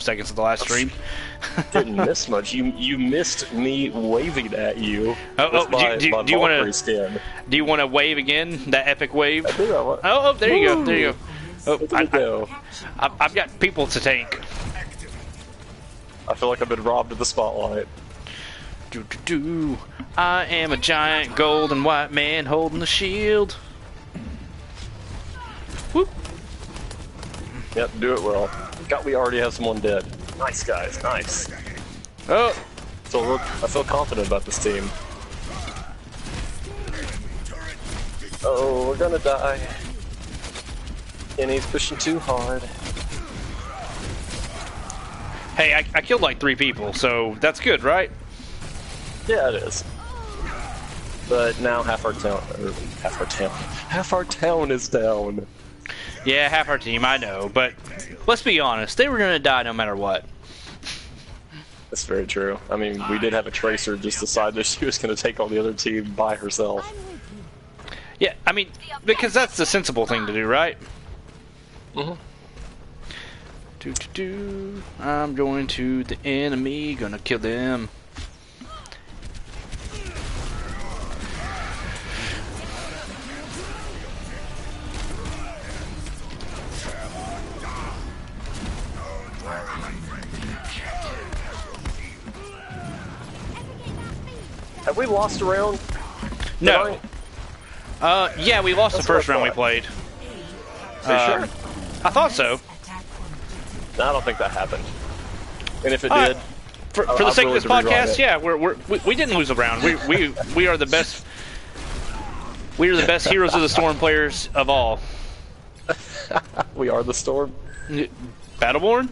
seconds of the last stream. Didn't miss much. You missed me waving at you. Do you want to? Do you want to wave again? That epic wave. I do. There you go. There you go. Oh, I've got people to tank. I feel like I've been robbed of the spotlight. I am a giant gold and white man holding the shield. Whoop. Yep, do it well. We already have someone dead. Nice, guys. Nice. Oh. So I feel confident about this team. Oh, we're gonna die. And he's pushing too hard. Hey, I killed like 3 people, so that's good, right? Yeah, it is. But now half our town is down. Yeah, half our team, I know, but let's be honest, they were gonna die no matter what. That's very true. I mean, we did have a Tracer just decide that she was gonna take on the other team by herself. Yeah, I mean, because that's the sensible thing to do, right? Mm-hmm. I'm going to the enemy, gonna kill them. Have we lost a round? No. Yeah, we lost the first round we played. Are you sure? I thought so. No, I don't think that happened. And if it did, for the sake of this podcast, yeah, we didn't lose a round. We are the best. We are the best Heroes of the Storm players of all. We are the Storm. Battleborn?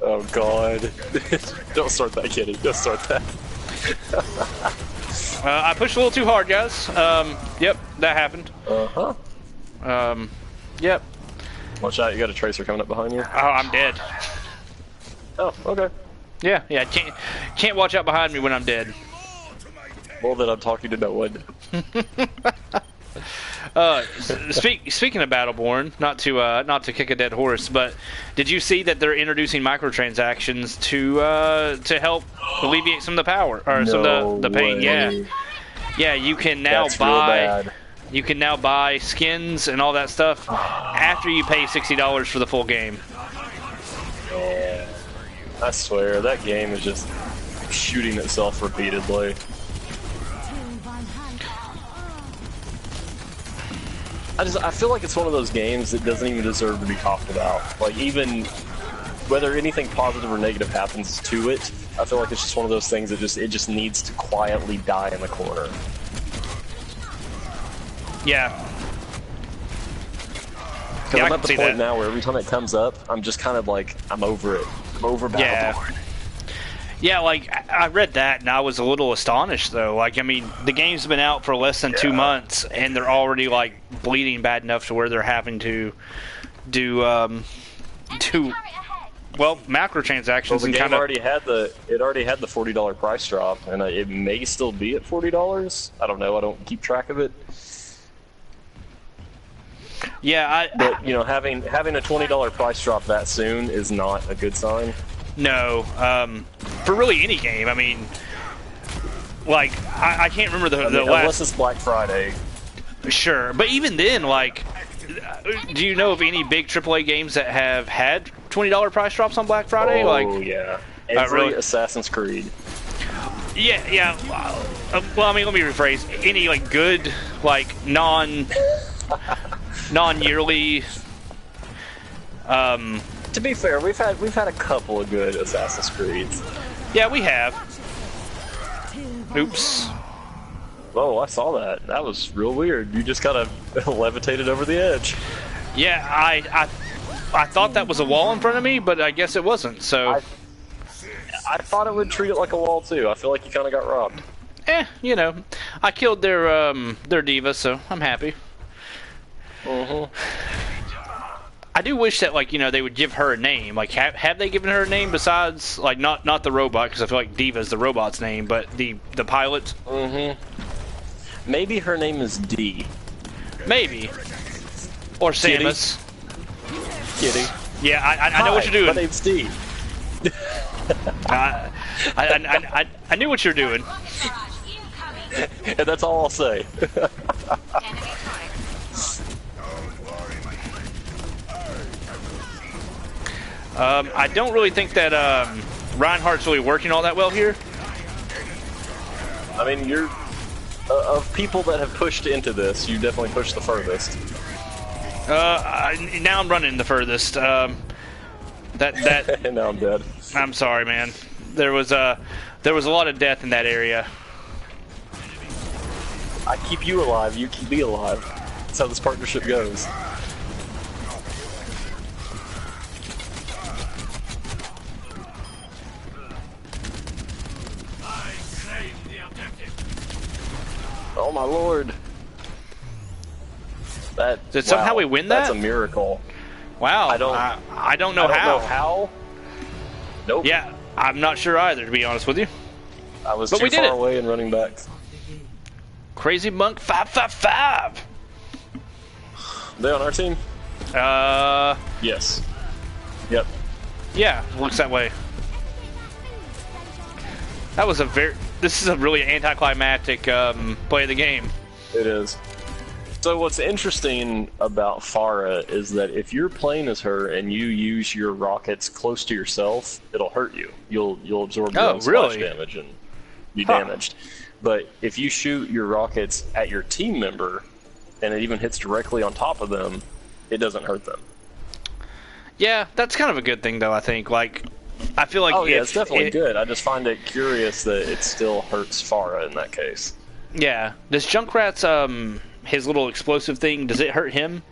Oh God! Don't start that, Kitty. Don't start that. I pushed a little too hard, guys. Yep, that happened. Yep. Watch out! You got a Tracer coming up behind you. Oh, I'm dead. Oh, okay. Yeah. Can't watch out behind me when I'm dead. Well, then I'm talking to no one. Speaking of Battleborn, not to kick a dead horse, but did you see that they're introducing microtransactions to help alleviate some of the power or some of the pain? Way. Yeah. You can now buy skins and all that stuff after you pay $60 for the full game. Man, I swear that game is just shooting itself repeatedly. I feel like it's one of those games that doesn't even deserve to be talked about. Like, even whether anything positive or negative happens to it, I feel like it's just one of those things that it just needs to quietly die in the corner. Yeah. Because I'm at the point now where every time it comes up, I'm just kind of like, I'm over it. I'm over Battleborn. Yeah, like, I read that, and I was a little astonished, though. Like, I mean, the game's been out for less than 2 months, and they're already, like, bleeding bad enough to where they're having to do macrotransactions. Well, the game already had the $40 price drop, and it may still be at $40. I don't know. I don't keep track of it. Yeah, but you know, having a $20 price drop that soon is not a good sign. No, for really any game. I mean, like, I can't remember the last... Unless it's Black Friday. Sure, but even then, like, do you know of any big AAA games that have had $20 price drops on Black Friday? Oh, yeah. Every Assassin's Creed. Yeah. Well, I mean, let me rephrase. Any, like, good, like, non-yearly... To be fair, we've had a couple of good Assassin's Creeds. Yeah, we have. Oops. Oh, I saw that. That was real weird. You just kind of levitated over the edge. Yeah, I thought that was a wall in front of me, but I guess it wasn't. So I thought it would treat it like a wall too. I feel like you kind of got robbed. You know, I killed their diva, so I'm happy. I do wish that, like, you know, they would give her a name. Like, have they given her a name besides, like, not the robot, because I feel like Diva's the robot's name, but the pilot? Maybe her name is D. Maybe. Or Samus. Kitty. Yeah, I know what you're doing. My name's Steve. I knew what you're doing. And that's all I'll say. I don't really think that Reinhardt's really working all that well here. I mean, you're of people that have pushed into this, you definitely pushed the furthest. Now I'm running the furthest. And now I'm dead. I'm sorry, man. There was a lot of death in that area. I keep you alive, you keep me alive. That's how this partnership goes. Oh my lord. Did somehow we win that? That's a miracle. Wow. I don't know how. I don't know how. Nope. Yeah, I'm not sure either, to be honest with you. I was too far away and running back. Crazy Monk 555. They on our team? Yes. Yep. Yeah, looks that way. That was this is a really anticlimactic play of the game. It is. So what's interesting about Farah is that if you're playing as her and you use your rockets close to yourself, it'll hurt you. You'll absorb your own splash damage and be damaged. But if you shoot your rockets at your team member and it even hits directly on top of them, it doesn't hurt them. Yeah, that's kind of a good thing though, I think. Like, I feel like it's definitely good. I just find it curious that it still hurts Farah in that case. Yeah. Does Junkrat's his little explosive thing, does it hurt him?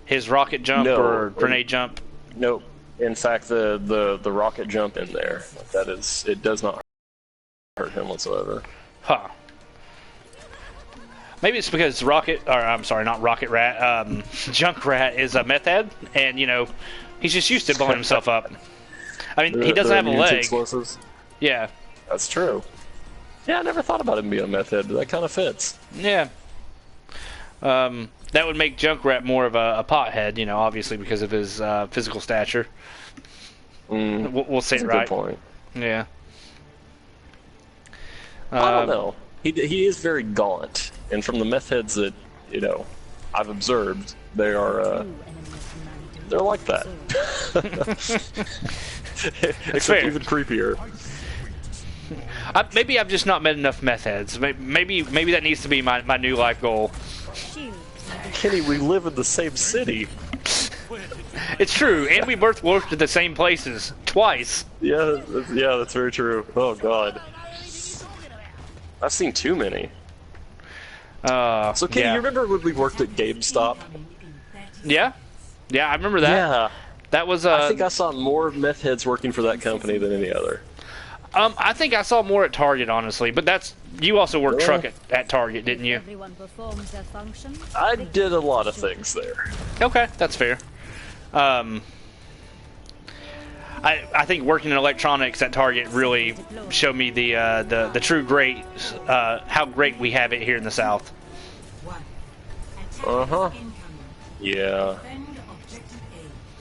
His rocket jump or grenade jump? Nope. In fact, the rocket jump in there, it does not hurt him whatsoever. Huh. Maybe it's because I'm sorry, not Rocket Rat. Junkrat is a meth head, and he's just used to blowing himself up. I mean, he doesn't have a leg. Explosives. Yeah. That's true. Yeah, I never thought about him being a meth head, but that kind of fits. Yeah. That would make Junkrat more of a pothead, obviously because of his physical stature. We'll say it right. That's a good point. Yeah. I don't know. He is very gaunt, and from the meth heads that I've observed, they're like that. Except even creepier. Maybe I've just not met enough meth heads. Maybe that needs to be my new life goal. Kenny, we live in the same city. It's true, and we both worked at the same places twice. Yeah, that's very true. Oh God, I've seen too many. So Kenny, you remember when we worked at GameStop? Yeah, I remember that. Yeah, that was. I think I saw more meth heads working for that company than any other. I think I saw more at Target, honestly, but you also worked truck at Target, didn't you? I did a lot of things there. Okay, that's fair. I think working in electronics at Target really showed me the true how great we have it here in the South. Yeah.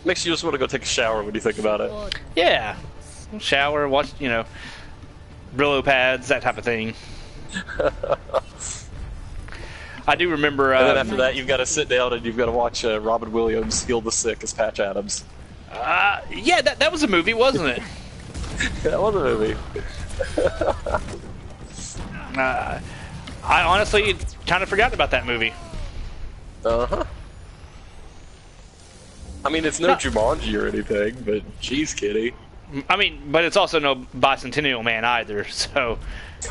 Makes you just want to go take a shower when you think about it. Yeah. Shower, watch, Brillo pads, that type of thing. I do remember. And then after that, you've got to sit down and you've got to watch Robin Williams heal the sick as Patch Adams. Yeah, that was a movie, wasn't it? That was a movie. I honestly kind of forgot about that movie. I mean, it's no Jumanji or anything, but geez, Kitty. I mean, but it's also no Bicentennial Man either, so...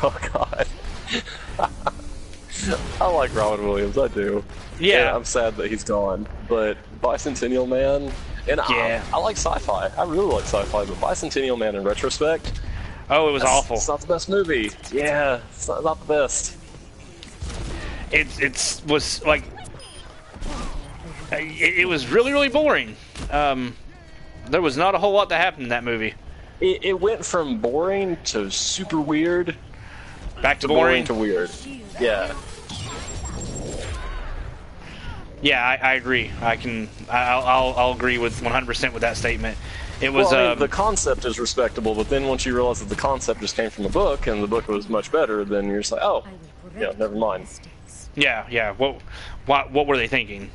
Oh, God. I like Robin Williams, I do. Yeah. I'm sad that he's gone, but Bicentennial Man... And I like sci-fi. I really like sci-fi, but Bicentennial Man in retrospect... Oh, it was awful. It's not the best movie. Yeah, it's not the best. It was, like... It was really, really boring. There was not a whole lot that happened in that movie. It went from boring to super weird. Back to boring to weird. Yeah. Yeah, I agree. I'll agree with 100% with that statement. It was well, I mean, the concept is respectable, but then once you realize that the concept just came from a book and the book was much better, then you're just like, oh, yeah, never mind. Yeah. What were they thinking?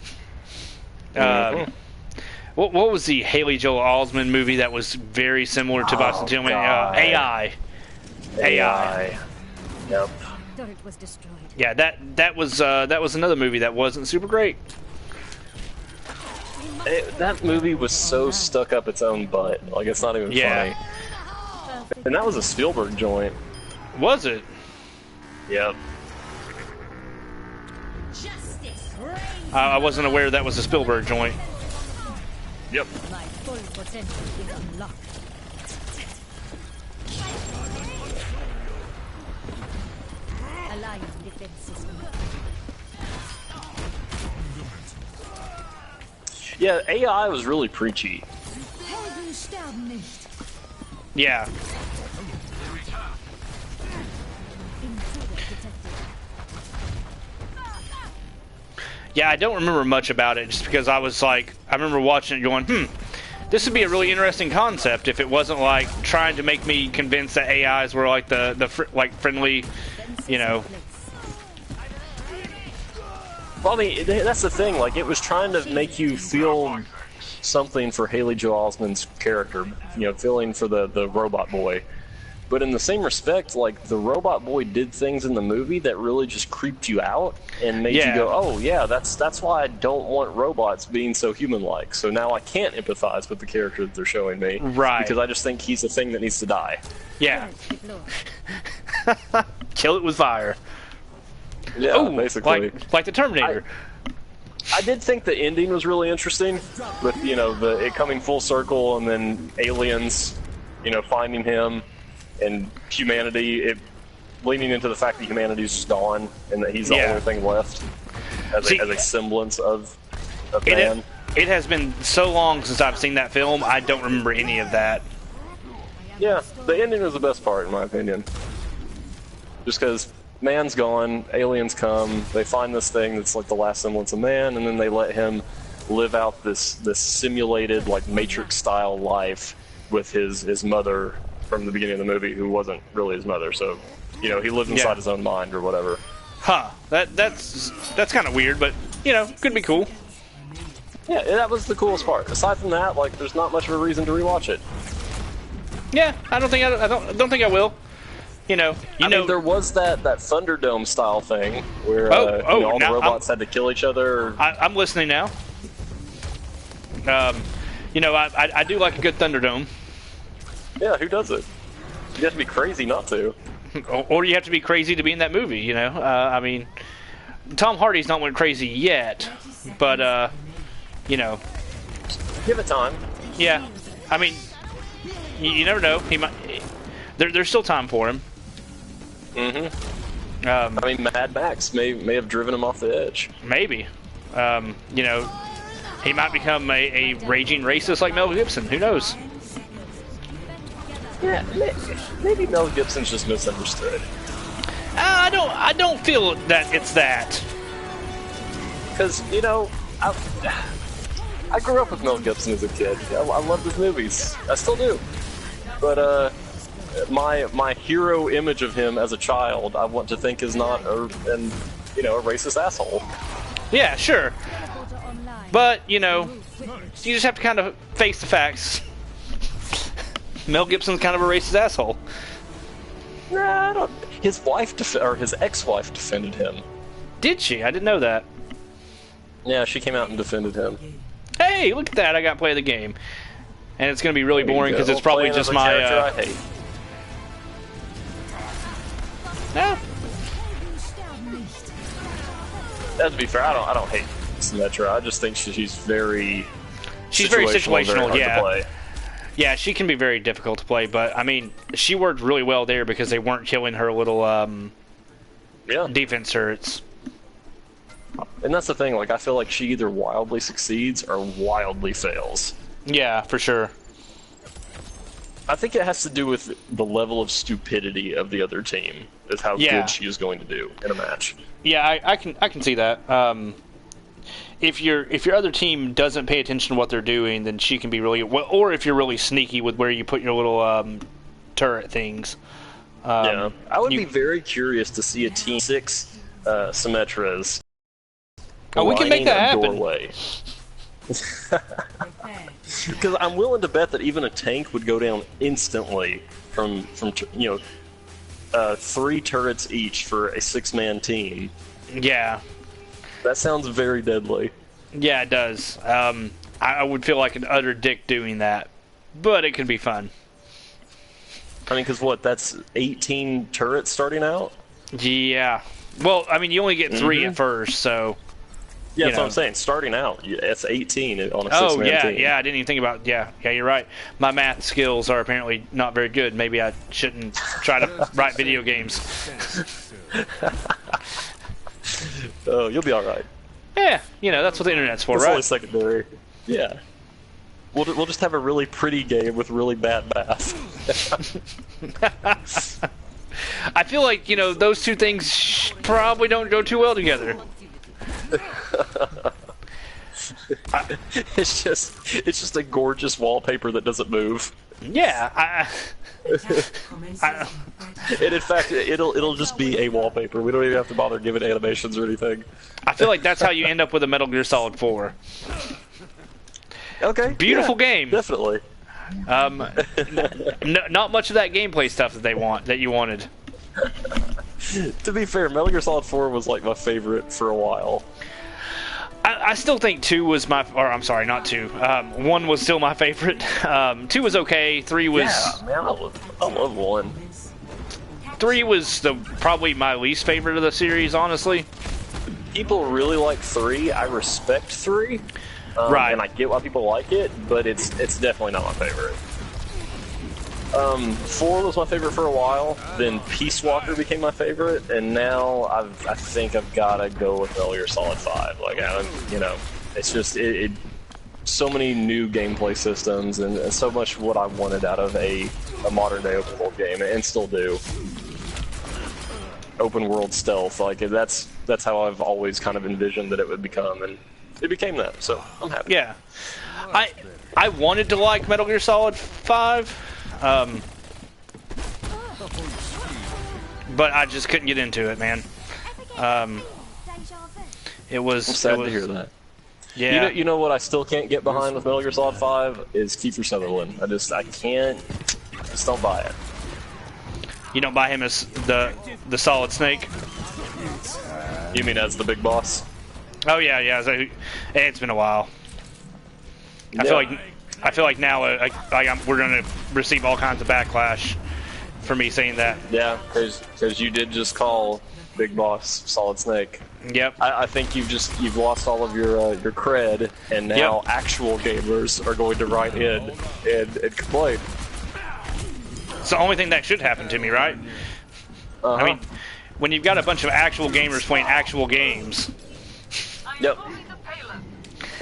Mm-hmm. What was the Haley Joel Osment movie that was very similar to Boston Tillman? AI. Yep. Turret was destroyed. Yeah, that was another movie that wasn't super great. That movie was so stuck up its own butt. Like, it's not even funny. And that was a Spielberg joint. Was it? Yep. I wasn't aware that was a Spielberg joint. Yep. My full potential is unlocked. Alliance defense system. Yeah, AI was really preachy. Helden sterben nicht. Yeah. Intruder detected. Yeah, I don't remember much about it just because I was like, I remember watching it going, this would be a really interesting concept if it wasn't like trying to make me convinced that AIs were like like friendly, you know. Well, I mean, that's the thing. Like, it was trying to make you feel something for Haley Joel Osment's character, you know, feeling for the robot boy. But in the same respect, like, the robot boy did things in the movie that really just creeped you out and made you go, oh, yeah, that's why I don't want robots being so human-like. So now I can't empathize with the character that they're showing me. Right. Because I just think he's a thing that needs to die. Yeah. Kill it with fire. Yeah, basically. Like the Terminator. I did think the ending was really interesting, with, you know, it coming full circle and then aliens, you know, finding him, and humanity, leaning into the fact that humanity's just gone and that he's the only thing left as a semblance of man. It has been so long since I've seen that film, I don't remember any of that. Yeah, the ending was the best part, in my opinion. Just because man's gone, aliens come, they find this thing that's like the last semblance of man, and then they let him live out this simulated, like, Matrix-style life with his mother from the beginning of the movie, who wasn't really his mother. So, you know, he lived inside his own mind or whatever. Huh. That's kind of weird, but, you know, could be cool. Yeah, that was the coolest part. Aside from that, like, there's not much of a reason to rewatch it. Yeah, I don't think I will. You know, I mean, there was that Thunderdome style thing where you know, all the robots had to kill each other. I'm listening now. You know, I do like a good Thunderdome. Yeah, who doesn't? You have to be crazy not to. Or you have to be crazy to be in that movie, you know? I mean, Tom Hardy's not went crazy yet, but, you know. Give it time. Yeah. I mean, you never know. He might. There's still time for him. Mm-hmm. I mean, Mad Max may have driven him off the edge. Maybe. You know, he might become a raging racist like Mel Gibson. Who knows? Yeah, maybe Mel Gibson's just misunderstood. I don't feel that it's that. Because, you know, I grew up with Mel Gibson as a kid. I loved his movies. I still do. But my hero image of him as a child, I want to think is not a racist asshole. Yeah, sure. But, you know, you just have to kind of face the facts. Mel Gibson's kind of a racist asshole. Nah, I don't. His wife his ex-wife defended him. Did she? I didn't know that. Yeah, she came out and defended him. Hey, look at that! I got to play the game, and it's going to be really boring because it's probably just my. I hate. No. To be fair, I don't hate Symmetra. I just think she's very. She's very situational. Very hard to play. Yeah, she can be very difficult to play, but I mean, she worked really well there because they weren't killing her little defense turrets. And that's the thing, like, I feel like she either wildly succeeds or wildly fails. Yeah, for sure. I think it has to do with the level of stupidity of the other team, is how good she is going to do in a match. Yeah, I can see that. if your other team doesn't pay attention to what they're doing, then she can be really well. Or if you're really sneaky with where you put your little turret things. Yeah, I would be very curious to see a team 6 Symmetras. Oh, we can make that happen. Doorway. Because I'm willing to bet that even a tank would go down instantly from 3 turrets each for a 6-man team. Yeah. That sounds very deadly. Yeah, it does. I would feel like an utter dick doing that, but it could be fun. I mean, because that's 18 turrets starting out? Yeah. Well, I mean, you only get 3 at first, so... Yeah, that's what I'm saying. Starting out, it's 18 on a 6-man team. Yeah, I didn't even think about... Yeah, you're right. My math skills are apparently not very good. Maybe I shouldn't try to write video games. Oh, you'll be alright. Yeah, that's what the internet's for, It's right? only secondary. Yeah. We'll just have a really pretty game with really bad math. I feel like, those two things probably don't go too well together. It's just a gorgeous wallpaper that doesn't move. Yeah, And in fact, it'll just be a wallpaper. We don't even have to bother giving animations or anything. I feel like that's how you end up with a Metal Gear Solid 4. Okay. Beautiful yeah, game. Definitely. Not much of that gameplay stuff that you wanted. To be fair, Metal Gear Solid 4 was like my favorite for a while. I still think 2 was I'm sorry, not 2. 1 was still my favorite. 2 was okay. 3 was... Yeah, man, I love 1. 3 was probably my least favorite of the series, honestly. People really like 3. I respect 3. Right. And I get why people like it, but it's definitely not my favorite. 4 was my favorite for a while, then Peace Walker became my favorite, and now I think I've got to go with Metal Gear Solid 5. Like, it's just so many new gameplay systems and so much what I wanted out of a modern day open world game, and still do. Open world stealth, like that's how I've always kind of envisioned that it would become, and it became that. So I'm happy. Yeah, I wanted to like Metal Gear Solid 5. But I just couldn't get into it, man. It was... I'm sad to hear that. Yeah. You know what I still can't get behind with Metal Gear Solid 5 is Kiefer Sutherland. I can't. Just don't buy it. You don't buy him as the Solid Snake? You mean as the big boss? Oh yeah. So, it's been a while. I feel like now we're going to receive all kinds of backlash for me saying that. Yeah, because you did just call Big Boss Solid Snake. Yep. I think you've lost all of your cred, and now actual gamers are going to write in and complain. It's the only thing that should happen to me, right? Uh-huh. I mean, when you've got a bunch of actual gamers playing actual games. Yep.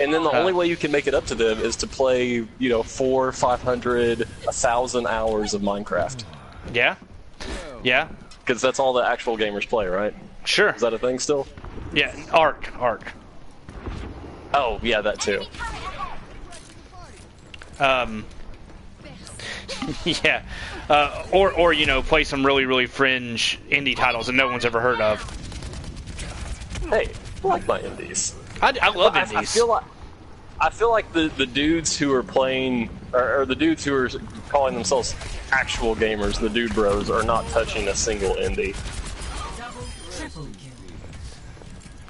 And then the only way you can make it up to them is to play, 400, 500, 1,000 hours of Minecraft. Yeah. Yeah. Because that's all the actual gamers play, right? Sure. Is that a thing still? Yeah. Arc. Oh, yeah, that too. Yeah. Or play some really, really fringe indie titles that no one's ever heard of. Hey, I like my indies. I love indies. I feel like the dudes who are playing, or the dudes who are calling themselves actual gamers, the dude bros, are not touching a single indie.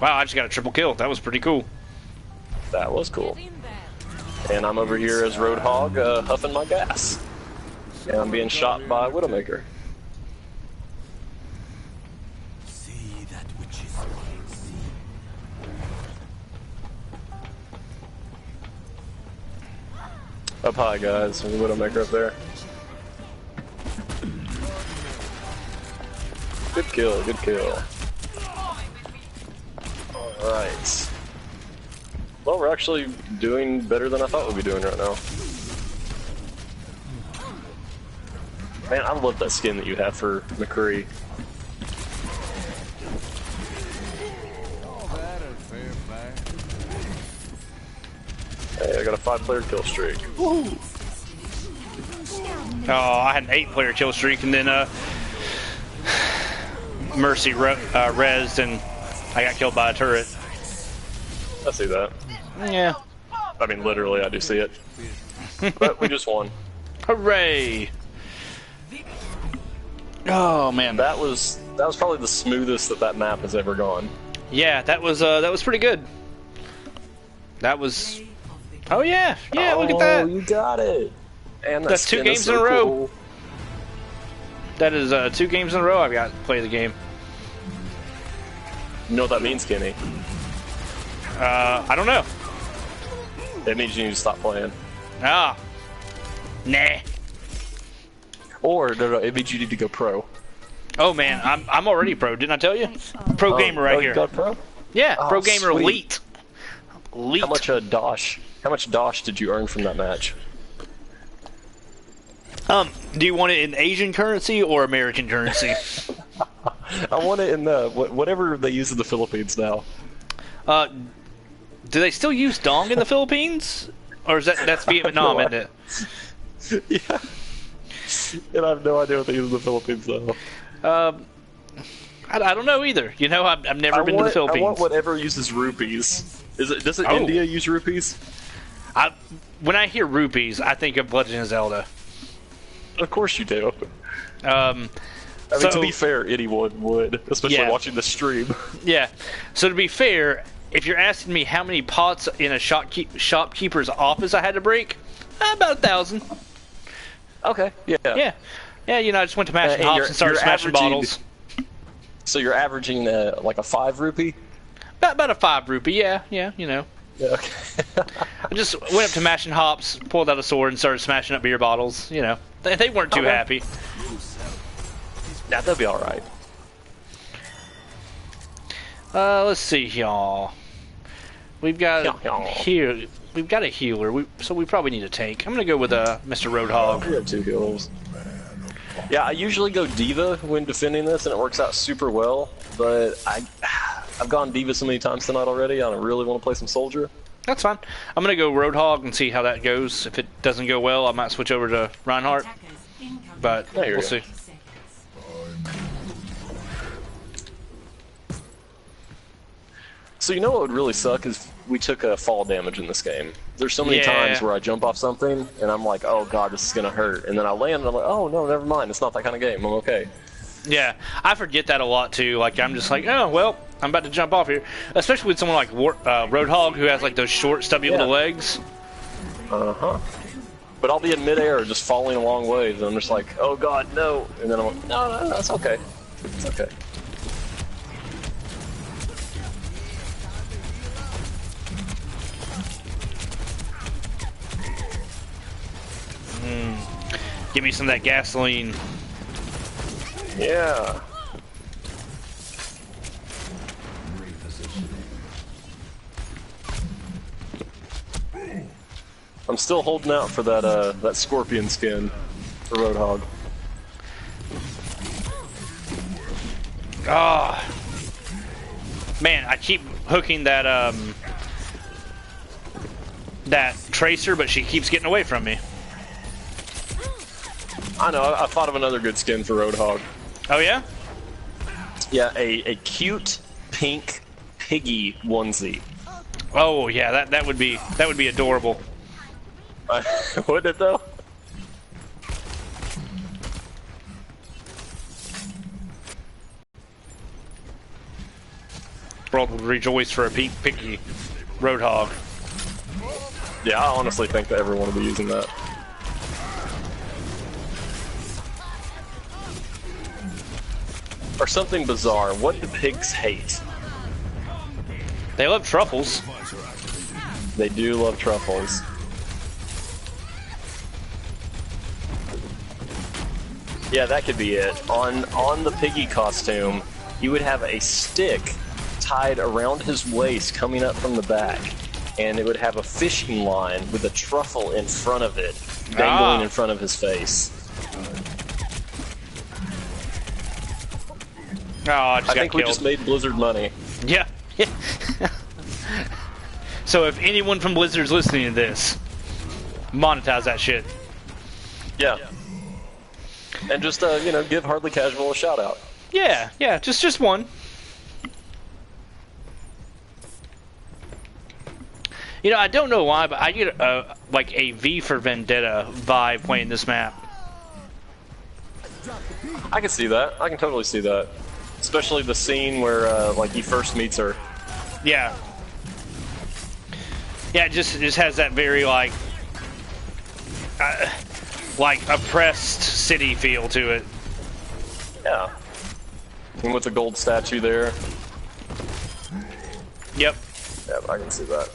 Wow, I just got a triple kill. That was pretty cool. That was cool. And I'm over here as Roadhog, huffing my gas. And I'm being shot by Widowmaker. Up high, guys. There's a Widowmaker up there. Good kill, good kill. Alright. Well, we're actually doing better than I thought we'd be doing right now. Man, I love that skin that you have for McCree. Hey, I got a 5-player kill streak. Oh, I had an 8-player kill streak, and then Mercy rezzed, and I got killed by a turret. I see that. Yeah. I mean, literally, I do see it. But we just won. Hooray! Oh man, That was probably the smoothest that map has ever gone. yeah, that was pretty good. That was. Oh yeah, yeah. Look at that. You got it. And That's 2 skin games is in a so row. cool. That is 2 games in a row I've got to play the game. You know what that means, Kenny? I don't know. It means you need to stop playing. Ah, nah. Or no, it means you need to go pro. Oh man, I'm already pro. Didn't I tell you? Pro gamer right you here. got pro? Yeah, Oh, pro gamer sweet. elite. Elite. How much dosh did you earn from that match? Do you want it in Asian currency or American currency? I want it in whatever they use in the Philippines now. Do they still use dong in the Philippines? Or is that's Vietnam, isn't it? Yeah. And I have no idea what they use in the Philippines though. I don't know either. You know, I've never been to the Philippines. I want whatever uses rupees. Does Oh. India use rupees? When I hear rupees, I think of Legend of Zelda. Of course you do. I mean, to be fair, anyone would, especially Yeah. watching the stream. Yeah. So to be fair, if you're asking me how many pots in a shopkeeper's office I had to break, about 1,000. Okay. Yeah. Yeah. Yeah, you know, I just went to Mash and and Hops you're- and started you're smashing averaging- bottles. So you're averaging like a 5 rupee? About a 5 rupee, yeah, you know. Yeah. Okay. I just went up to Mash and Hops, pulled out a sword, and started smashing up beer bottles. You know, they weren't too Okay. happy. Yeah, that'd be all right. Let's see, y'all. We've got here. We've got a healer, so we probably need a tank. I'm gonna go with Mr. Roadhog. We have 2 heals. Yeah, I usually go Diva when defending this, and it works out super well. But I've gone Diva so many times tonight already. I don't really want to play some Soldier. That's fine. I'm gonna go Roadhog and see how that goes. If it doesn't go well, I might switch over to Reinhardt. But There you we'll go. see. So you know what would really suck is we took fall damage in this game. There's so many Yeah. times where I jump off something and I'm like, oh god, this is gonna hurt, and then I land and I'm like, oh no, never mind, it's not that kind of game. I'm okay. Yeah, I forget that a lot too. Like I'm just like, oh well, I'm about to jump off here. Especially with someone like Roadhog who has like those short, stubby little legs. But I'll be in midair just falling a long ways, and I'm just like, oh god, no, and then I'm like, no, that's okay. It's okay. Give me some of that gasoline. Yeah. I'm still holding out for that scorpion skin for Roadhog. Ah, man, I keep hooking that that tracer, but she keeps getting away from me. I know, I thought of another good skin for Roadhog. Oh yeah? Yeah, a cute pink piggy onesie. Oh yeah, that would be adorable. Wouldn't it though? World would rejoice for a pink picky Roadhog. Yeah, I honestly think that everyone will be using that. Or something bizarre. What do pigs hate? They love truffles. They do love truffles. Yeah, that could be it. On the piggy costume, you would have a stick tied around his waist coming up from the back, and it would have a fishing line with a truffle in front of it, dangling in front of his face. Oh, I just got think we killed. just made Blizzard money. Yeah. So if anyone from Blizzard's listening to this, monetize that shit. Yeah. And just, you know, give Hardly Casual a shout out. Yeah, yeah, just one. You know, I don't know why, but I get like a V for Vendetta vibe playing this map. I can see that. I can totally see that. Especially the scene where, like, he first meets her. Yeah. Yeah, it just has that very, like oppressed city feel to it. Yeah. And with the gold statue there. Yep. Yeah, I can see that.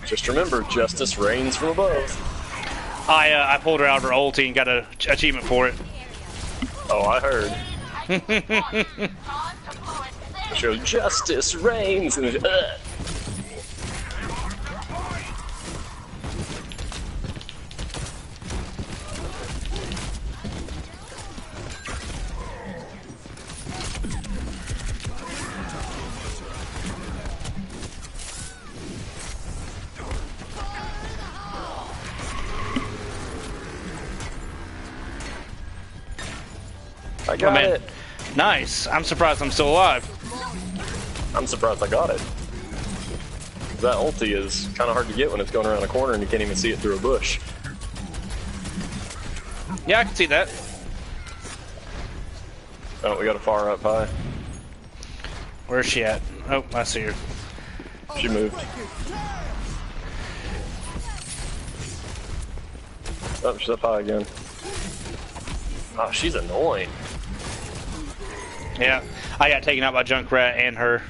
Just remember, justice reigns from above. I pulled her out of her ulti and got an achievement for it. Oh, I heard. Show justice reigns and I got it. Nice. I'm surprised I'm still alive. I'm surprised I got it. That ulti is kind of hard to get when it's going around a corner and you can't even see it through a bush. Yeah, I can see that. Oh, we got a far up high. Where's she at? Oh, I see her. She moved. Oh, she's up high again. Oh, she's annoying. Yeah, I got taken out by Junkrat and her.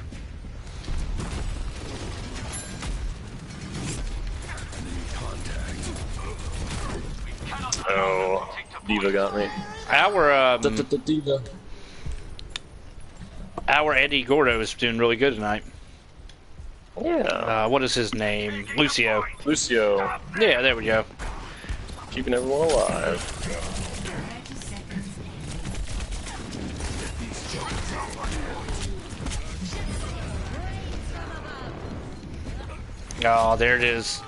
Oh, Diva got me. Diva. Our Eddie Gordo is doing really good tonight. Yeah. What is his name? Lucio. Lucio. Yeah, there we go. Keeping everyone alive. Oh, there it is.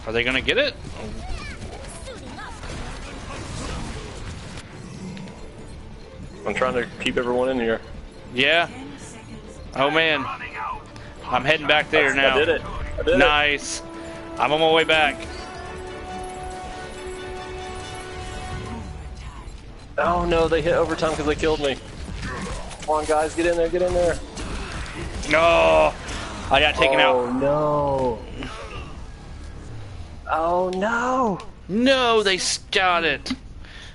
Are they gonna get it? I'm trying to keep everyone in here. Yeah. Oh man. I'm heading back there now. I did it. I did nice. I'm on my way back. Oh no, they hit overtime because they killed me. Come on guys, get in there, get in there. No. I got taken out. Oh no. Oh no. No, they got it.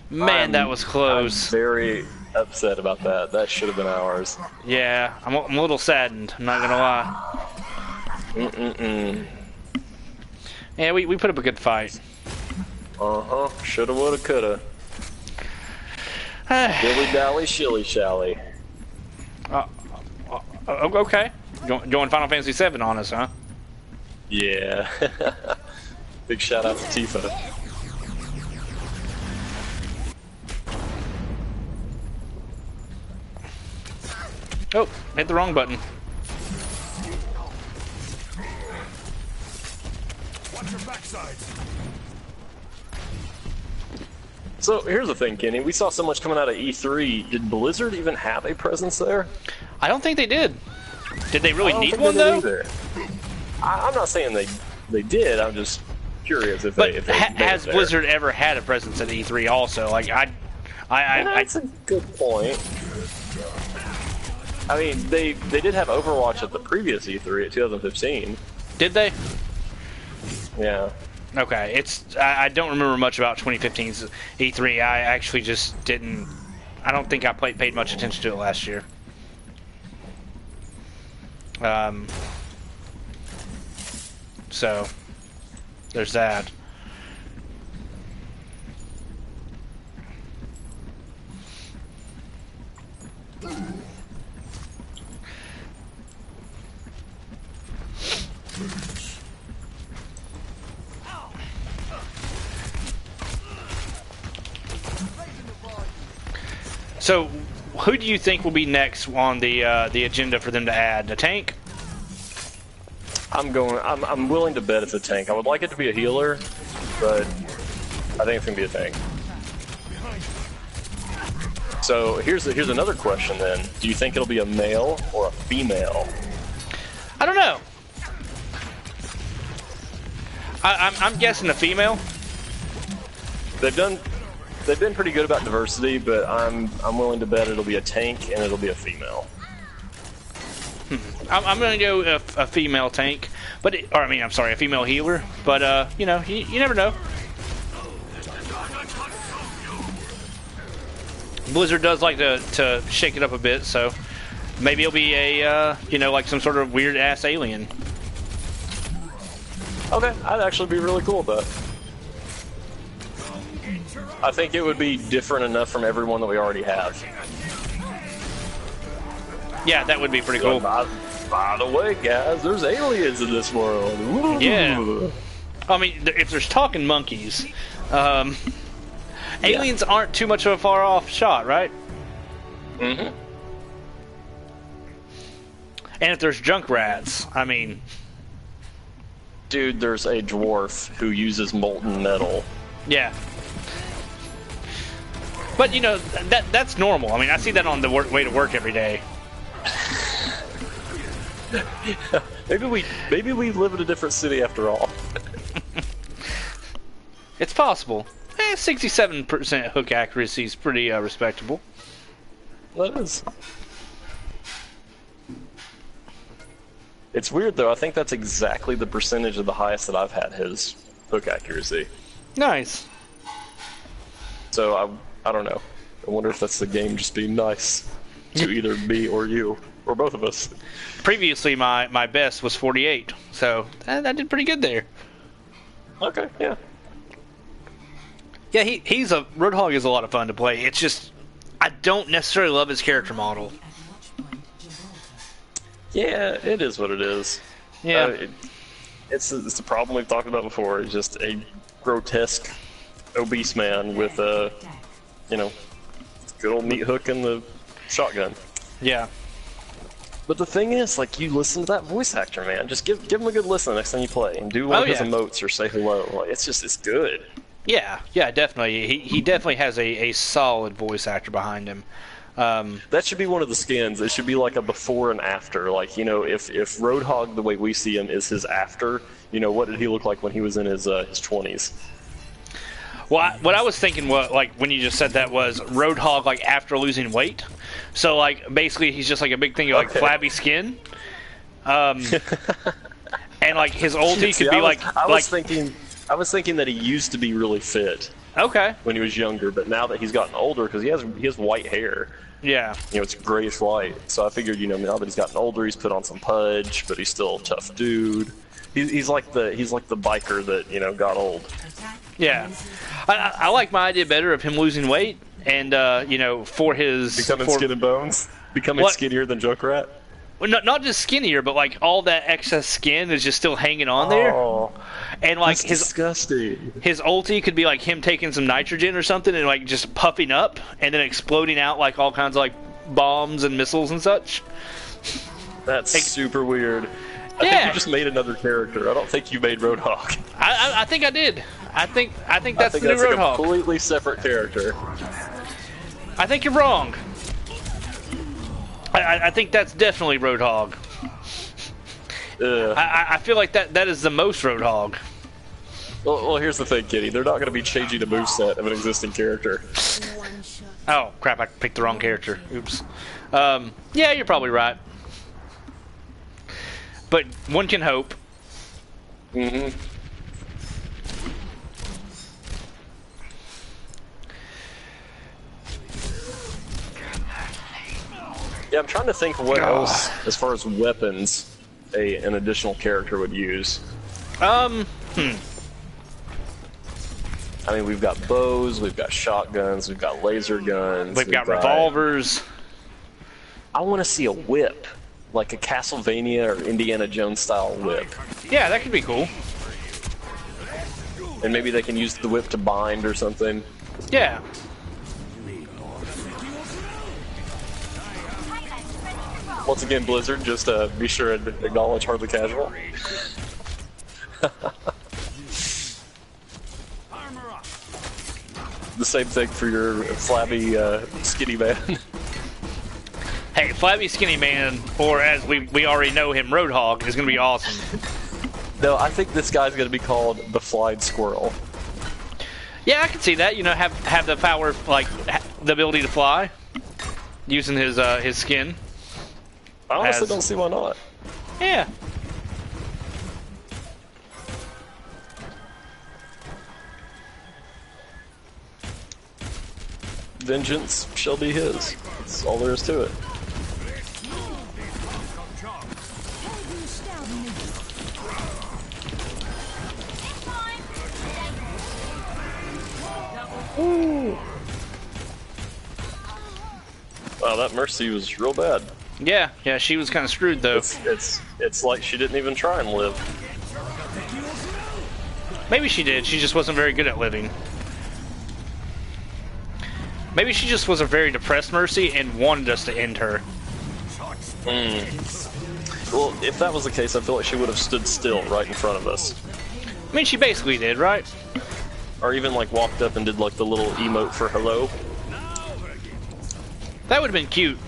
Man, that was close. I'm very upset about that. That should have been ours. Yeah, I'm a little saddened. I'm not gonna lie. Yeah, we put up a good fight. Shoulda, woulda, coulda. Dilly dally, shilly shally. Okay. Going Final Fantasy VII on us, huh? Yeah. Big shout out to Tifa. Oh, hit the wrong button. Watch your backside. So here's the thing, Kenny. We saw so much coming out of E3. Did Blizzard even have a presence there? I don't think they did. Did they really need think one they though? did either. I'm not saying they did. I'm just curious if But they has there. Blizzard ever had a presence at E3 also? Like That's a good point. I mean, they did have Overwatch at the previous E3 at 2015. Did they? Yeah. Okay, I don't remember much about 2015's E3. I actually just didn't. I don't think I paid much attention to it last year. So there's that. So, who do you think will be next on the agenda for them to add? A tank? I'm willing to bet it's a tank. I would like it to be a healer, but I think it's gonna be a tank. So here's another question then. Do you think it'll be a male or a female? I don't know. I'm guessing a female. They've been pretty good about diversity, but I'm willing to bet it'll be a tank and it'll be a female. I'm going to go a female tank, but a female healer. But you know, you never know. Blizzard does like to shake it up a bit, so maybe it'll be a like some sort of weird ass alien. Okay, I'd actually be really cool with that. I think it would be different enough from everyone that we already have. Yeah, that would be pretty cool. By the way, guys, there's aliens in this world. Woo. Yeah. I mean, if there's talking monkeys, aliens aren't too much of a far off shot, right? Mm-hmm. And if there's junk rats, I mean... Dude, there's a dwarf who uses molten metal. Yeah. But, you know, that's normal. I mean, I see that on the way to work every day. Maybe we live in a different city after all. It's possible. 67% hook accuracy is pretty respectable. That is. It's weird though. I think that's exactly the percentage of the highest that I've had his hook accuracy. Nice. So I don't know. I wonder if that's the game just being nice to either me or you or both of us. Previously, my best was 48, so I did pretty good there. Okay, yeah. Yeah, he's a Roadhog is a lot of fun to play. It's just I don't necessarily love his character model. Yeah, it is what it is. Yeah, it's the problem we've talked about before. It's just a grotesque, obese man with a, good old meat hook and the shotgun. Yeah. But the thing is, like, you listen to that voice actor, man. Just give him a good listen the next time you play, and do one of his emotes or say hello. Like, it's good. Yeah, definitely. He definitely has a solid voice actor behind him. That should be one of the skins. It should be like a before and after. Like, if Roadhog, the way we see him, is his after, what did he look like when he was in his 20s? Well, what I was thinking, when you just said that, was Roadhog, like, after losing weight. So, like, basically he's just, like, a big thing of, like, flabby skin. And, like, his ulti could be, I was thinking that he used to be really fit. Okay. When he was younger, but now that he's gotten older, because he has white hair. Yeah. It's grayish white. So I figured, now that he's gotten older, he's put on some pudge, but he's still a tough dude. He's like the biker that got old. Yeah. I like my idea better of him losing weight and for his becoming skin and bones, becoming skinnier than Junkrat. Well, not just skinnier, but like all that excess skin is just still hanging on there. Oh, and like that's disgusting. His ulti could be like him taking some nitrogen or something and like just puffing up and then exploding out like all kinds of like bombs and missiles and such. That's super weird. I think you just made another character. I don't think you made Roadhog. I think I did. I think that's the new Roadhog. A completely separate character. I think you're wrong. I think that's definitely Roadhog. I feel like that is the most Roadhog. Well, here's the thing, Kitty. They're not going to be changing the moveset of an existing character. Oh, crap, I picked the wrong character. Oops. Yeah, you're probably right. But one can hope. Mm-hmm. Yeah, I'm trying to think what else, as far as weapons, an additional character would use. I mean, we've got bows, we've got shotguns, we've got laser guns. We've got revolvers. I want to see a whip, like a Castlevania or Indiana Jones style whip. Yeah, that could be cool. And maybe they can use the whip to bind or something. Yeah. Once again, Blizzard, just be sure and acknowledge Hardly Casual. The same thing for your flabby, skinny man. Hey, Flabby Skinny Man, or as we already know him, Roadhog, is going to be awesome. No, I think this guy's going to be called the Flying Squirrel. Yeah, I can see that. You know, have the power, like, the ability to fly, using his skin. I honestly don't see why not. Yeah. Vengeance shall be his. That's all there is to it. Helden sterben nicht. Ooh. Wow, that Mercy was real bad. Yeah, she was kind of screwed, though. It's like she didn't even try and live. Maybe she did, she just wasn't very good at living. Maybe she just was a very depressed Mercy and wanted us to end her. Well, if that was the case, I feel like she would have stood still right in front of us. I mean, she basically did, right? Or even, like, walked up and did, like, the little emote for hello. That would have been cute.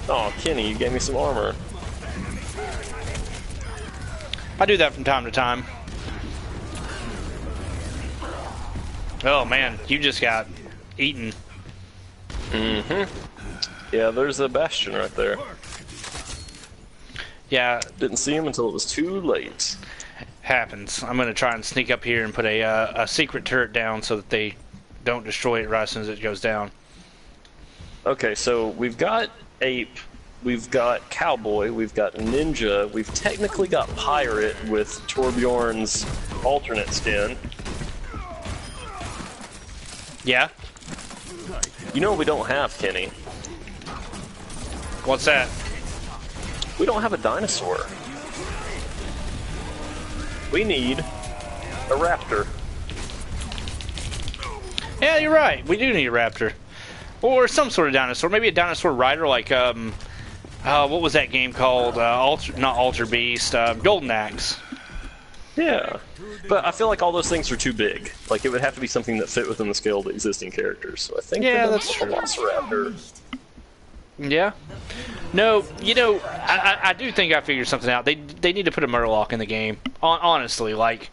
Oh, Kenny, you gave me some armor. I do that from time to time. Oh man, you just got eaten. Yeah, there's a Bastion right there. Yeah, Didn't see him until it was too late. happens. I'm gonna try and sneak up here and put a secret turret down so that they don't destroy it right as soon as it goes down. Okay, so we've got Ape, we've got Cowboy, we've got Ninja, we've technically got Pirate with Torbjorn's alternate skin. Yeah? You know what we don't have, Kenny? What's that? We don't have a dinosaur. We need a raptor. Yeah, you're right. We do need a raptor. Or some sort of dinosaur. Maybe a dinosaur rider like, what was that game called? Not Alter Beast, Golden Axe. Yeah, but I feel like all those things are too big. Like, it would have to be something that fit within the scale of the existing characters. So I think that's true. Velociraptor. Yeah. No, you know, I do think I figured something out. They need to put a Murloc in the game. Honestly, like,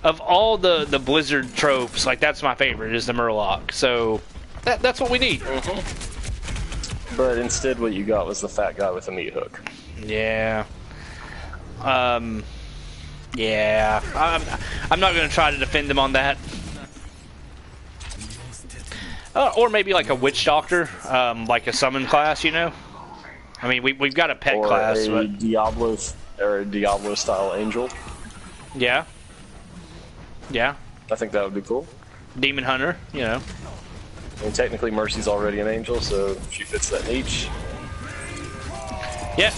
of all the Blizzard tropes, like, that's my favorite, is the Murloc. So, that's what we need. But instead what you got was the fat guy with a meat hook. Yeah. Yeah. I'm not going to try to defend them on that. Or maybe like a witch doctor, like a summon class, you know. I mean, we've got a pet Or class, a but Diablo style angel. yeah, yeah, I think that would be cool. demon hunter, you know. I mean, technically Mercy's already an angel, so she fits that niche. Yeah.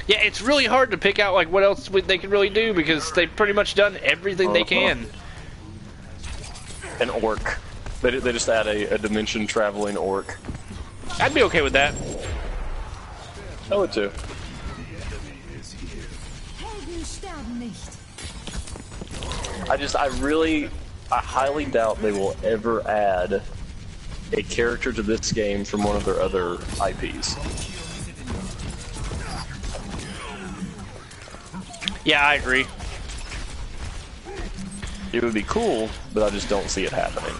Yeah, it's really hard to pick out like what else they could really do because they've pretty much done everything they can. An orc. They just add a dimension traveling orc. I'd be okay with that. I would too. Helden sterben nicht. I highly doubt they will ever add a character to this game from one of their other IPs. Yeah, I agree. It would be cool, but I just don't see it happening.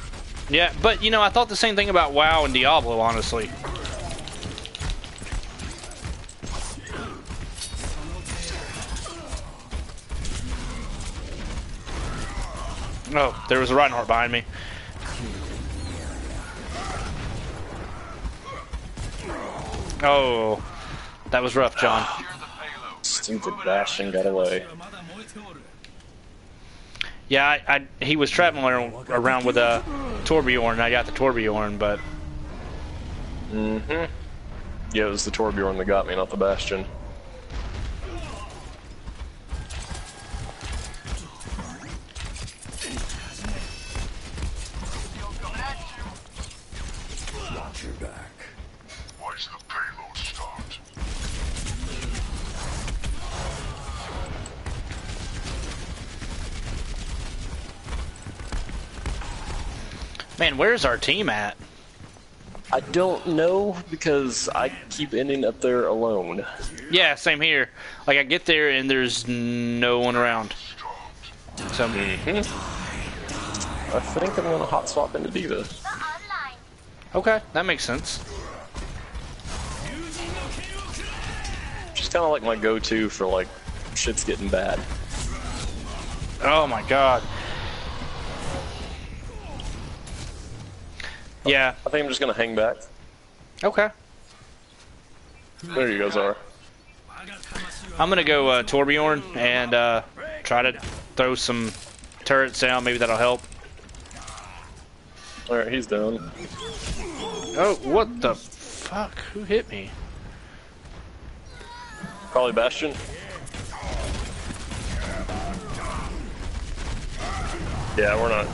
Yeah, but you know, I thought the same thing about WoW and Diablo, honestly. Oh, there was a Reinhardt behind me. Oh, that was rough, John. Stupid Bastion got away. Yeah, he was traveling around with a Torbjorn. I got the Torbjorn, but Yeah, it was the Torbjorn that got me, not the Bastion. Man, where's our team at? I don't know because I keep ending up there alone. Yeah, same here. Like, I get there and there's no one around. So, I think I'm gonna hot swap into Diva. okay, that makes sense. She's kind of like my go-to for like shit's getting bad. Oh my god. Yeah. I think I'm just gonna hang back. Okay. There you go, Zara. I'm gonna go Torbjorn and try to throw some turrets down. Maybe that'll help. All right, he's down. Oh, what the fuck? Who hit me? Probably Bastion. Yeah, we're not.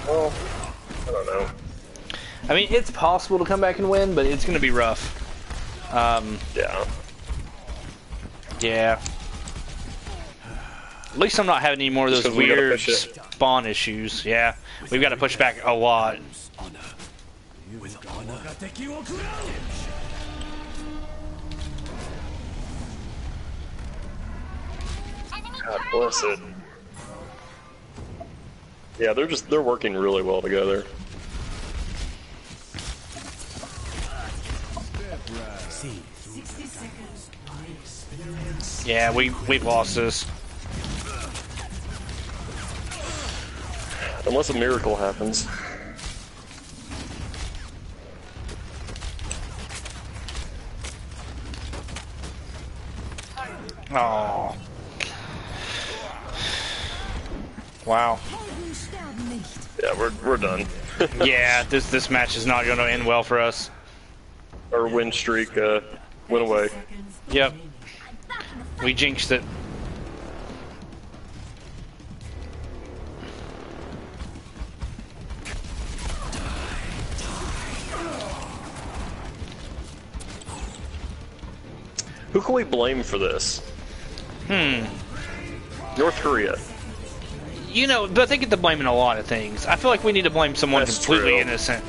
Well, I don't know. I mean, it's possible to come back and win, but it's gonna be rough. Yeah. Yeah. At least I'm not having any more of Just those 'cause we gotta weird push it. spawn issues. Yeah, we've got to push back a lot. God bless it. Yeah, they're working really well together. Yeah, we've lost this. Unless a miracle happens. Oh. Wow. Helden sterben nicht. Yeah, we're done. Yeah, this match is not going to end well for us. Our win streak went away. Yep. We jinxed it. Who can we blame for this? North Korea. You know, but they get to blame in a lot of things. I feel like we need to blame someone That's completely true. innocent.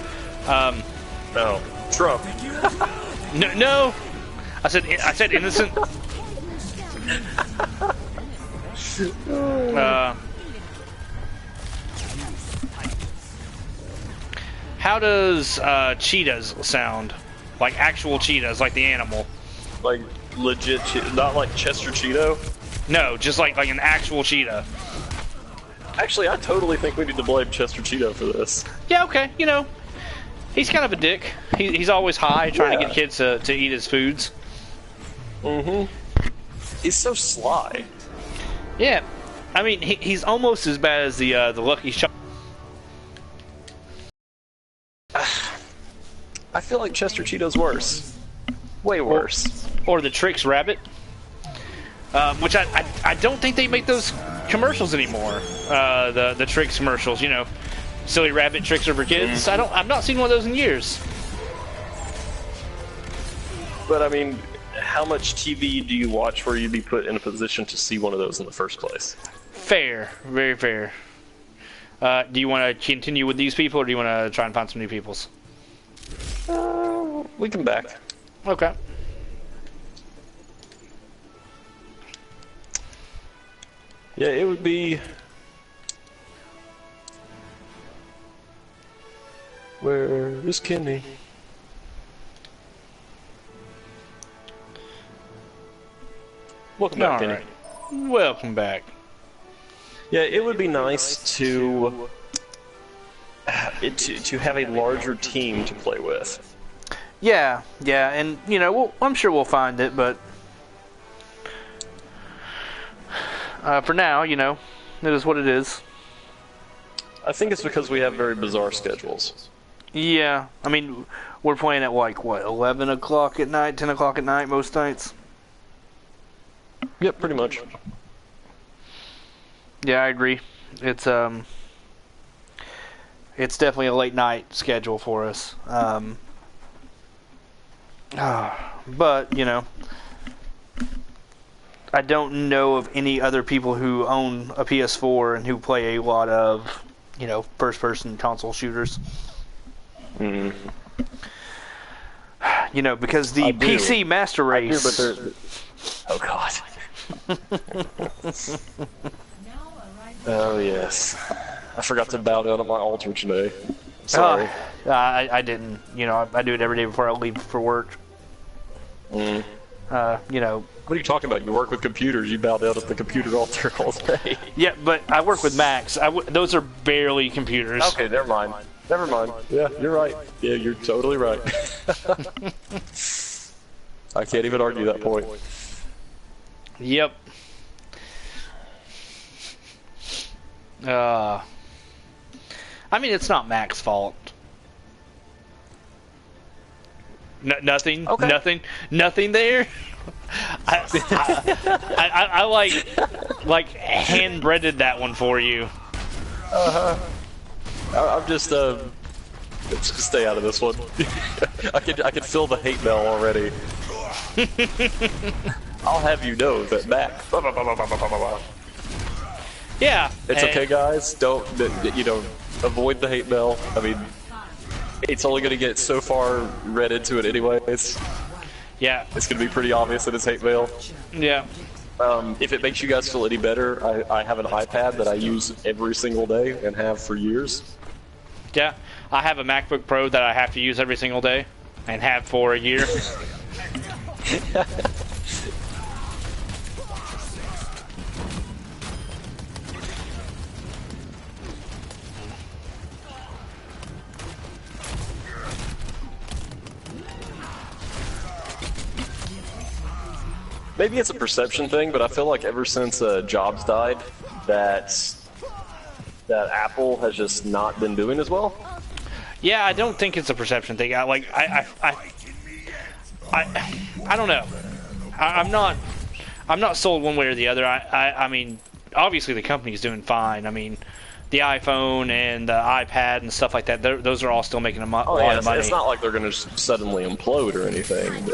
No, Trump. No, I said innocent. How does cheetahs sound? Like actual cheetahs, like the animal? Like legit, not like Chester Cheeto. No, just like an actual cheetah. Actually, I totally think we need to blame Chester Cheeto for this. Yeah, okay. You know, he's kind of a dick. He's always high, trying to get kids to eat his foods. He's so sly. Yeah, I mean he's almost as bad as the Lucky Charm. I feel like Chester Cheeto's worse. Way worse. Or the Trix Rabbit, which I don't think they make those commercials anymore. The Trix commercials, you know, silly rabbit tricks are for kids. I've not seen one of those in years. But I mean, how much TV do you watch where you'd be put in a position to see one of those in the first place? Fair, very fair. Do you want to continue with these people, or do you want to try and find some new peoples? We can back. Okay. Yeah, it would be. Where is Kenny? Welcome back, Kenny. Alright. Welcome back. Yeah, it would be nice to have a larger team to play with. Yeah, and you know, I'm sure we'll find it, but for now, you know, it is what it is. I think it's because we have very bizarre schedules. Yeah, I mean, we're playing at like what, 11 o'clock at night, 10 o'clock at night most nights. Yep, pretty much. Yeah, I agree. It's definitely a late night schedule for us. But you know, I don't know of any other people who own a PS4 and who play a lot of, you know, first-person console shooters. Mm. You know, because the I do. PC Master Race. I do, but oh god. Oh yes. I forgot to bow down at my altar today. Sorry. I didn't. You know, I do it every day before I leave for work. Mm. You know. What are you talking about? You work with computers. You bow down at the computer altar all day. Yeah, but I work with Macs. Those are barely computers. Okay, never mind. Never mind. Yeah, you're right. Yeah, you're totally right. I can't even argue that point. Yep. I mean, it's not Mac's fault. Nothing. Okay. Nothing there. I like hand breaded that one for you. I'm just let's just stay out of this one. I can feel the hate mail already. I'll have you know that Mac. Yeah. It's okay, guys. Don't avoid the hate mail. I mean, it's only going to get so far read into it anyways. Yeah. It's going to be pretty obvious that it's hate mail. Yeah. If it makes you guys feel any better, I have an iPad that I use every single day and have for years. Yeah. I have a MacBook Pro that I have to use every single day and have for a year. Maybe it's a perception thing, but I feel like ever since Jobs died, that Apple has just not been doing as well. Yeah, I don't think it's a perception thing. I don't know. I'm not sold one way or the other. I mean, obviously the company's doing fine. I mean, the iPhone and the iPad and stuff like that, those are all still making a lot of money. It's not like they're going to suddenly implode or anything,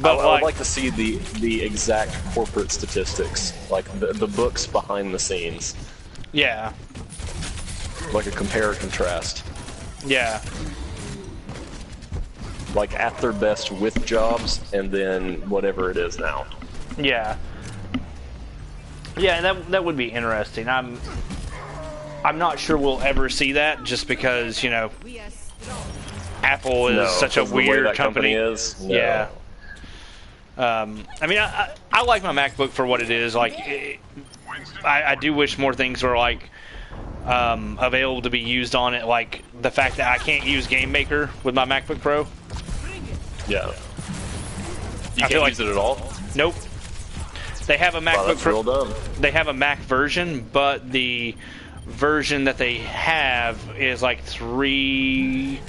but I would like to see the exact corporate statistics, like the books behind the scenes. Yeah. Like a compare and contrast. Yeah. Like at their best with Jobs, and then whatever it is now. Yeah. Yeah, that would be interesting. I'm not sure we'll ever see that, just because, you know, Apple is such a weird company. Is. No. Yeah. I mean, I like my MacBook for what it is. Like, I do wish more things were like available to be used on it. Like the fact that I can't use Game Maker with my MacBook Pro. Yeah. You can't use it at all? Nope. They have a MacBook that's real dumb. They have a Mac version, but the version that they have is like three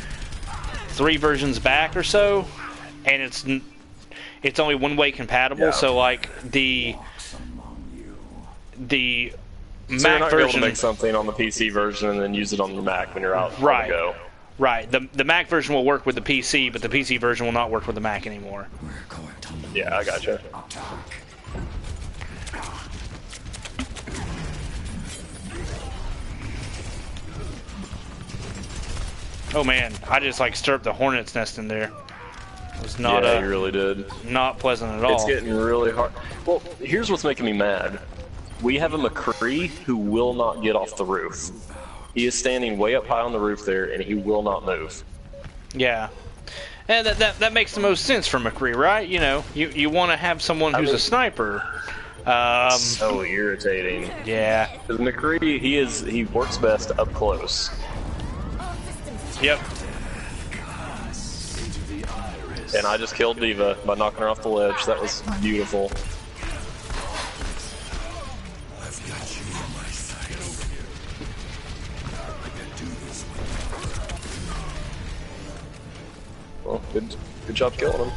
versions back or so, and it's only one-way compatible. Yeah. So like the So Mac you're not version, able to make something on the PC version and then use it on your Mac when you're out on right? the go. Right. The Mac version will work with the PC, but the PC version will not work with the Mac anymore. Yeah, I gotcha. Oh man, I just like stirred the hornet's nest in there. It was not Yeah, you really did. not pleasant at all. It's getting really hard. Well, here's what's making me mad. We have a McCree who will not get off the roof. He is standing way up high on the roof there, and he will not move. Yeah. And that makes the most sense for McCree, right? You know, you want to have someone who's a sniper. So irritating. Yeah. Because McCree, he works best up close. Yep. And I just killed Diva by knocking her off the ledge. That was beautiful. I've got you in my sights. I can do this one. Well, good job killing him.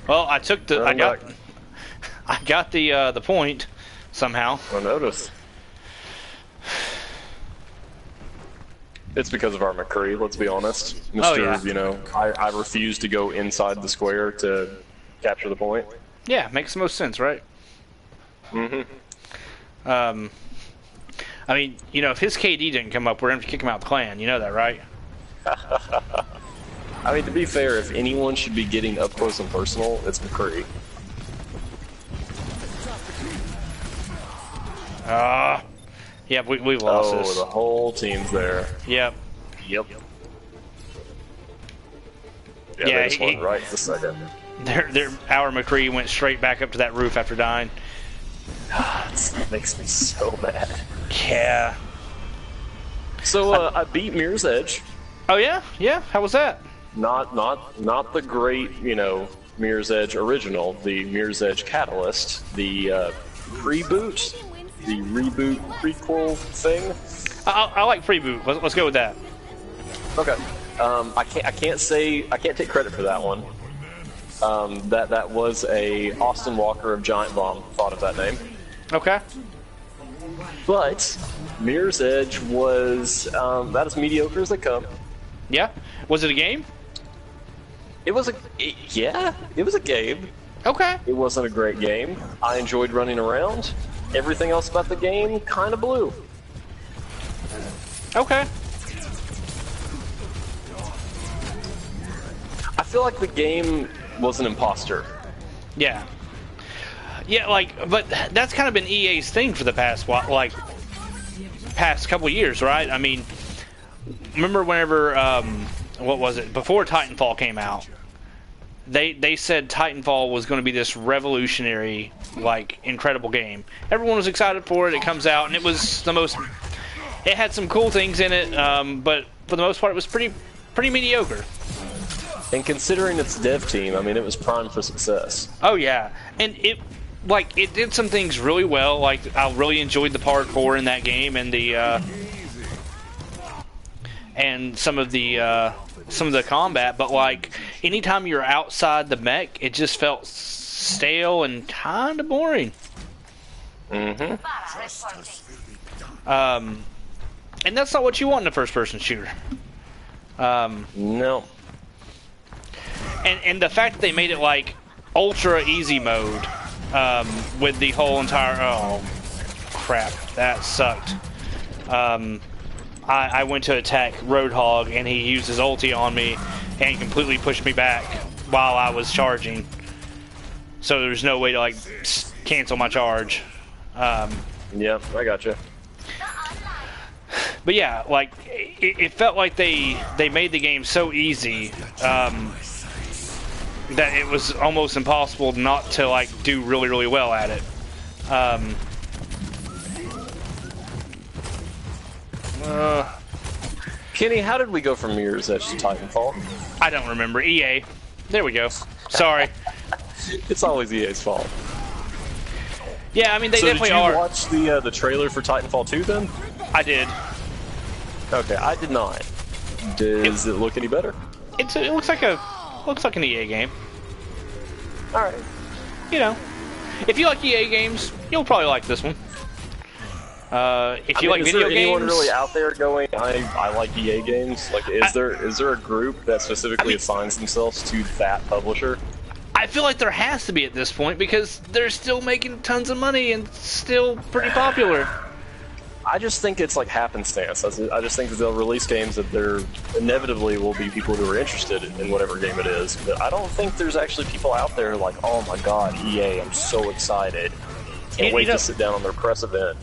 Well, I took the Run back. I got the point somehow. I noticed. It's because of our McCree, let's be honest. Mr. Oh, yeah. You know, I refuse to go inside the square to capture the point. Yeah, makes the most sense, right? Mm-hmm. I mean, you know, if his KD didn't come up, we're going to kick him out of the clan. You know that, right? I mean, to be fair, if anyone should be getting up close and personal, it's McCree. Yeah, we lost this. Oh, the whole team's there. Yep. Yep. Yeah, Yeah, they just went right this second. Our McCree went straight back up to that roof after dying. That makes me so mad. Yeah. So I beat Mirror's Edge. Oh yeah, yeah. How was that? Not the great, you know, Mirror's Edge original, the Mirror's Edge Catalyst, the reboot, the reboot prequel thing. I like Freeboot. Let's go with that. Okay. I can't take credit for that one. That was a Austin Walker of Giant Bomb thought of that name. Okay. But Mirror's Edge was about as mediocre as they come. Yeah. Was it a game? It was a game. Okay. It wasn't a great game. I enjoyed running around. Everything else about the game kind of blew. Okay. I feel like the game was an imposter. Yeah. Yeah, like, but that's kind of been EA's thing for the past couple years, right? I mean, remember whenever what was it, before Titanfall came out, they said Titanfall was going to be this revolutionary, like, incredible game. Everyone was excited for it. It comes out, and it was it had some cool things in it, but for the most part, it was pretty mediocre. And considering its dev team, I mean, it was primed for success. Oh yeah, and it did some things really well. Like, I really enjoyed the parkour in that game, and some of the combat. But like, anytime you're outside the mech, it just felt stale and kind of boring. Mm-hmm. And that's not what you want in a first-person shooter. No. And the fact that they made it like ultra easy mode with the whole entire crap, that sucked. I went to attack Roadhog and he used his ulti on me and completely pushed me back while I was charging. So there's no way to like cancel my charge. Yeah, I gotcha. But yeah, like it felt like they made the game so easy that it was almost impossible not to like do really, really well at it. Kenny, how did we go from Mirror's Edge to Titanfall? I don't remember. EA. There we go. Sorry. It's always EA's fault. Yeah, I mean, they definitely did you are. watch the trailer for Titanfall 2 then? I did. Okay, I did not. Does it look any better? It looks like an EA game. Alright. You know, if you like EA games, you'll probably like this one. If you like video games, is there anyone really out there going, I like EA games? Like, is there a group that specifically assigns themselves to that publisher? I feel like there has to be at this point because they're still making tons of money and still pretty popular. I just think it's like happenstance. I just think that they'll release games that there inevitably will be people who are interested in whatever game it is. But I don't think there's actually people out there like, oh my god, EA, I'm so excited. Can't wait to sit down on their press event.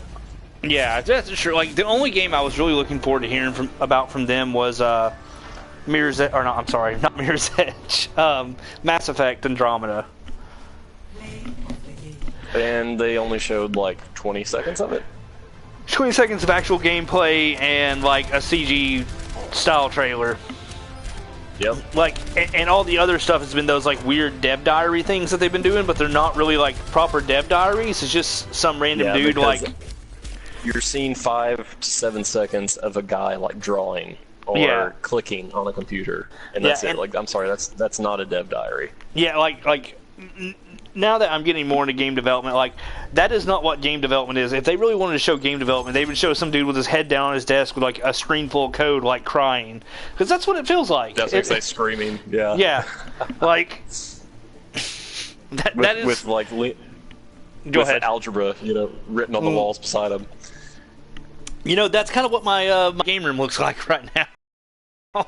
Yeah, that's true. Like, the only game I was really looking forward to hearing about from them was Mirror's Edge, or no, I'm sorry, not Mirror's Edge. Mass Effect Andromeda. And they only showed like 20 seconds of it? 20 seconds of actual gameplay and like a CG style trailer. Yep. Like, and all the other stuff has been those like weird dev diary things that they've been doing, but they're not really like proper dev diaries. It's just some random dude like. You're seeing 5 to 7 seconds of a guy like drawing or clicking on a computer, and that's it. Like, I'm sorry, that's not a dev diary. Yeah, like. Now that I'm getting more into game development, like, that is not what game development is. If they really wanted to show game development, they would show some dude with his head down on his desk with, like, a screen full of code, like, crying. Because that's what it feels like. That's what they screaming, yeah. Yeah. Like, that is... With, like, Go with ahead. algebra, written on the walls beside him. You know, that's kind of what my game room looks like right now.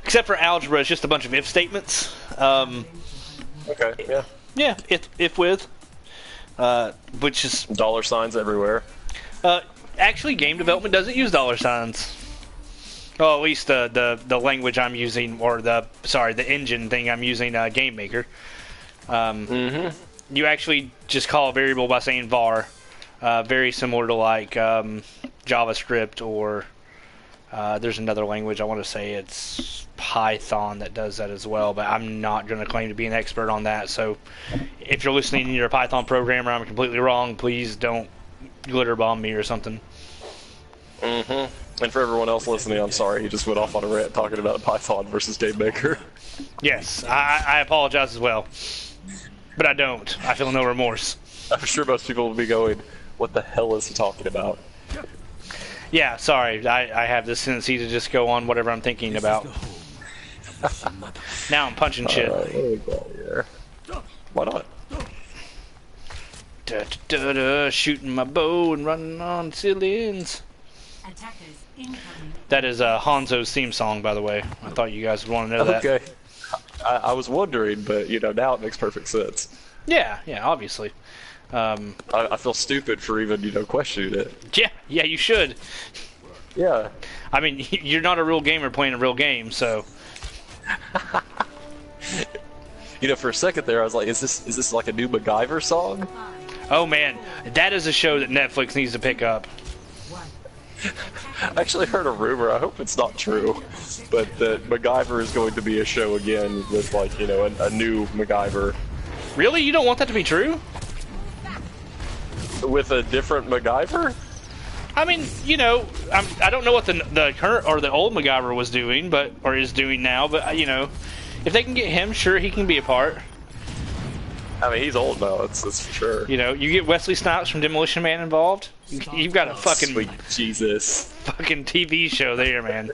Except for algebra, it's just a bunch of if statements. Okay, yeah. Yeah, if with, which is Dollar signs everywhere. actually game development doesn't use dollar signs. Well, at least the language I'm using, or the engine thing I'm using, Game Maker. You actually just call a variable by saying var, very similar to like JavaScript, or there's another language, I want to say it's Python, that does that as well, but I'm not going to claim to be an expert on that. So if you're listening and you're a Python programmer, I'm completely wrong. Please don't glitter bomb me or something. And for everyone else listening, I'm sorry, he just went off on a rant talking about Python versus Game Maker. Yes, I apologize as well. But I don't. I feel no remorse. I'm sure most people will be going, what the hell is he talking about? Yeah, sorry. I have this tendency to just go on whatever I'm thinking about. Now I'm punching shit. What do we got here? Why not? Shooting my bow and running on ceiling. Attackers incoming. That is Hanzo's theme song, by the way. I thought you guys would want to know that. Okay. I was wondering, but now it makes perfect sense. Yeah, obviously. I feel stupid for even questioning it. Yeah, you should. Yeah. I mean, you're not a real gamer playing a real game, so. For a second there, I was like, is this like a new MacGyver song? Oh man, that is a show that Netflix needs to pick up. I actually heard a rumor, I hope it's not true, but that MacGyver is going to be a show again with a new MacGyver. Really? You don't want that to be true? With a different MacGyver? I mean, I don't know what the current or the old MacGyver was doing, or is doing now, but if they can get him, sure, he can be a part. I mean, he's old now, that's for sure. You get Wesley Snipes from Demolition Man involved, you've got a fucking Sweet Jesus. fucking TV show there, man.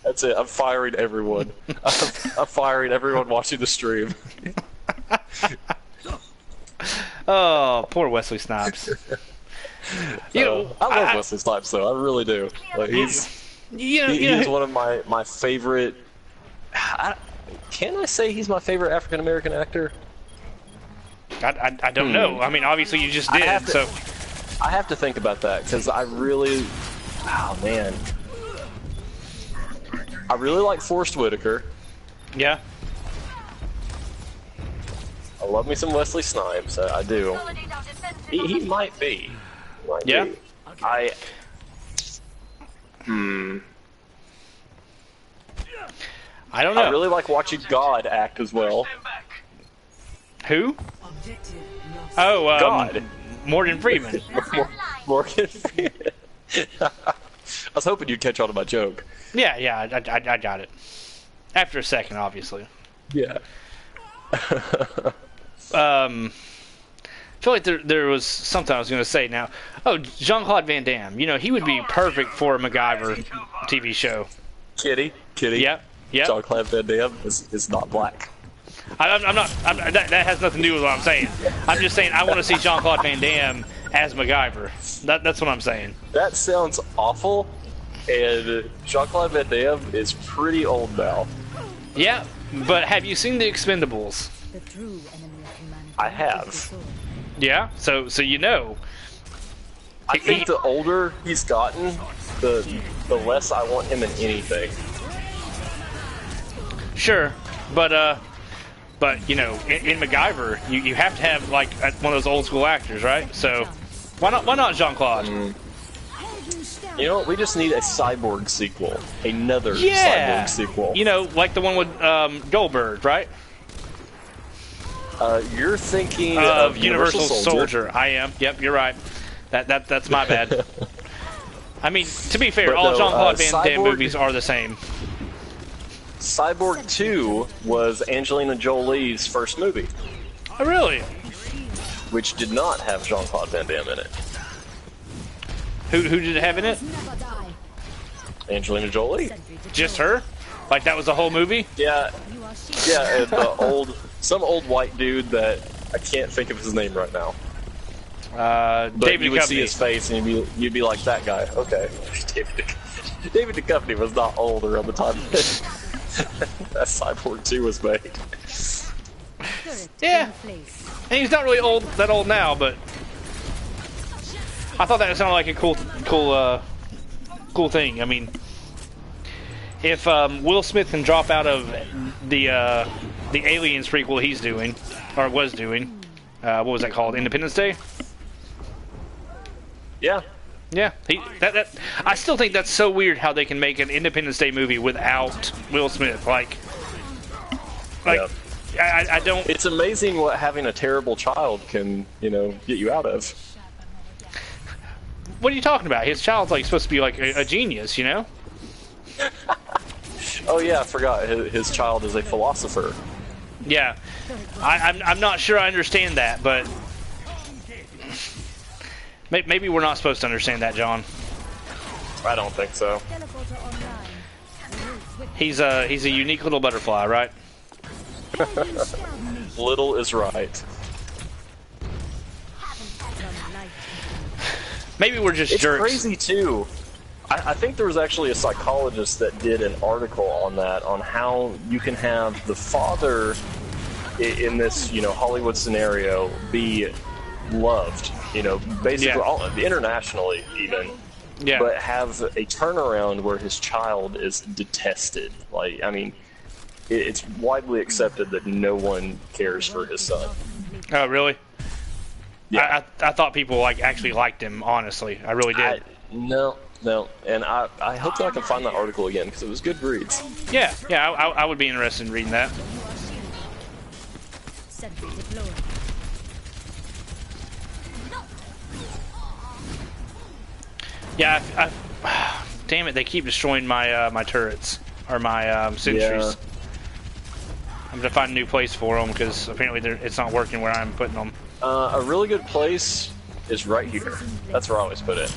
That's it, I'm firing everyone. I'm firing everyone watching the stream. Oh, poor Wesley Snipes. I love Wesley Snipes, though. I really do. Like, he's one of my favorite. Can I say he's my favorite African American actor? I don't know. I mean, obviously you just did. I have to think about that because I really. Oh man. I really like Forrest Whitaker. Yeah. I love me some Wesley Snipes. I do. He might be. Yeah. I don't know. I really like watching God act as well. Who? Objective lost. Oh, God. Morgan Freeman. Morgan Freeman. I was hoping you'd catch on to my joke. Yeah, I got it. After a second, obviously. Yeah. I feel like there was something I was going to say now. Oh, Jean-Claude Van Damme. He would be perfect for a MacGyver TV show. Kitty. Yep. Jean-Claude Van Damme is not black. That has nothing to do with what I'm saying. I'm just saying I want to see Jean-Claude Van Damme as MacGyver. That's what I'm saying. That sounds awful, and Jean-Claude Van Damme is pretty old now. Yeah, but have you seen The Expendables? The true enemy of humanity I is have. the sword. Yeah, so you know. I think the older he's gotten, the less I want him in anything. Sure, but in MacGyver, you have to have like one of those old school actors, right? So why not Jean-Claude? We just need a Cyborg sequel, another Yeah, Cyborg sequel. Like the one with Goldberg, right? You're thinking Of Universal Soldier. I am. Yep, you're right. That's my bad. I mean, to be fair, But all no, Jean-Claude Van Damme Cyborg- movies are the same. Cyborg 2 was Angelina Jolie's first movie, Oh, really? which did not have Jean-Claude Van Damme in it. Who did it have in it? Never die. Angelina Jolie? Just her? Like that was the whole movie? Yeah, You are shielded. and some old white dude that I can't think of his name right now. But David you would see Duchovny. his face and you'd be like, that guy. Okay. David Duchovny was not old around the time that Cyborg 2 was made. Turret Yeah. in place. And he's not really that old now, but I thought that sounded like a cool thing. I mean, if Will Smith can drop out of the Aliens prequel he's doing, or was doing, what was that called? Independence Day? Yeah. Yeah, I still think that's so weird how they can make an Independence Day movie without Will Smith. Like, Yeah. I don't. It's amazing what having a terrible child can, get you out of. What are you talking about? His child's like supposed to be like a genius, you know? Oh yeah, I forgot. His child is a philosopher. Yeah, I'm not sure I understand that, but maybe we're not supposed to understand that, John. I don't think so. Teleporter online. He's a unique little butterfly, right? Little is right. From light. Maybe we're just It's jerks. crazy too. I think there was actually a psychologist that did an article on that, on how you can have the father in this, Hollywood scenario be loved, basically Yeah. internationally even, Yeah. but have a turnaround where his child is detested. Like, I mean, it's widely accepted that no one cares for his son. Oh, really? Yeah. I thought people like actually liked him. Honestly, I really did. No, and I hope that I can find that article again because it was good reads. Yeah. I would be interested in reading that. Sentry deployed. Yeah. Damn it! They keep destroying my my turrets or my sentries. Yeah. I'm gonna find a new place for them because apparently it's not working where I'm putting them. A really good place is right here. That's where I always put it.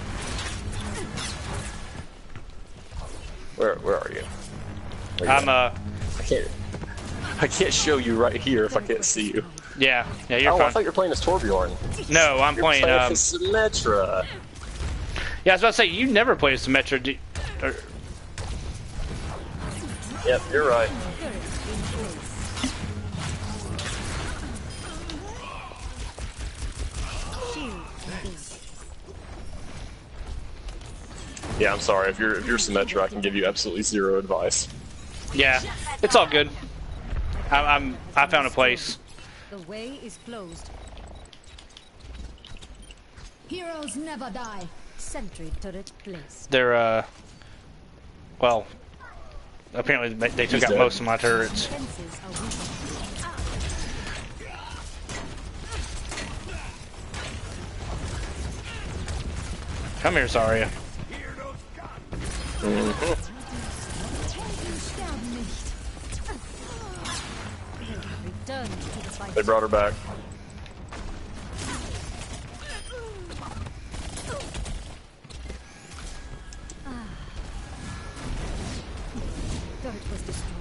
Where are you? Where you I'm at? I can't show you right here if I can't see you. yeah you're Oh, I fine. thought you were playing as Torbjorn. No, I'm You're playing. playing as Symmetra. Yeah, I was about to say you never played as Symmetra. Yep, you're right. Shield engaged. Yeah, I'm sorry. If you're Symmetra, I can give you absolutely zero advice. Yeah, it's all good. I found a place. The way is closed. Heroes never die. Sentry turret placed. They're well, apparently they took He's out dead. most of my turrets. Fences are weakened. Come here, Zarya. Return to the fight. They brought her back. Turret was destroyed.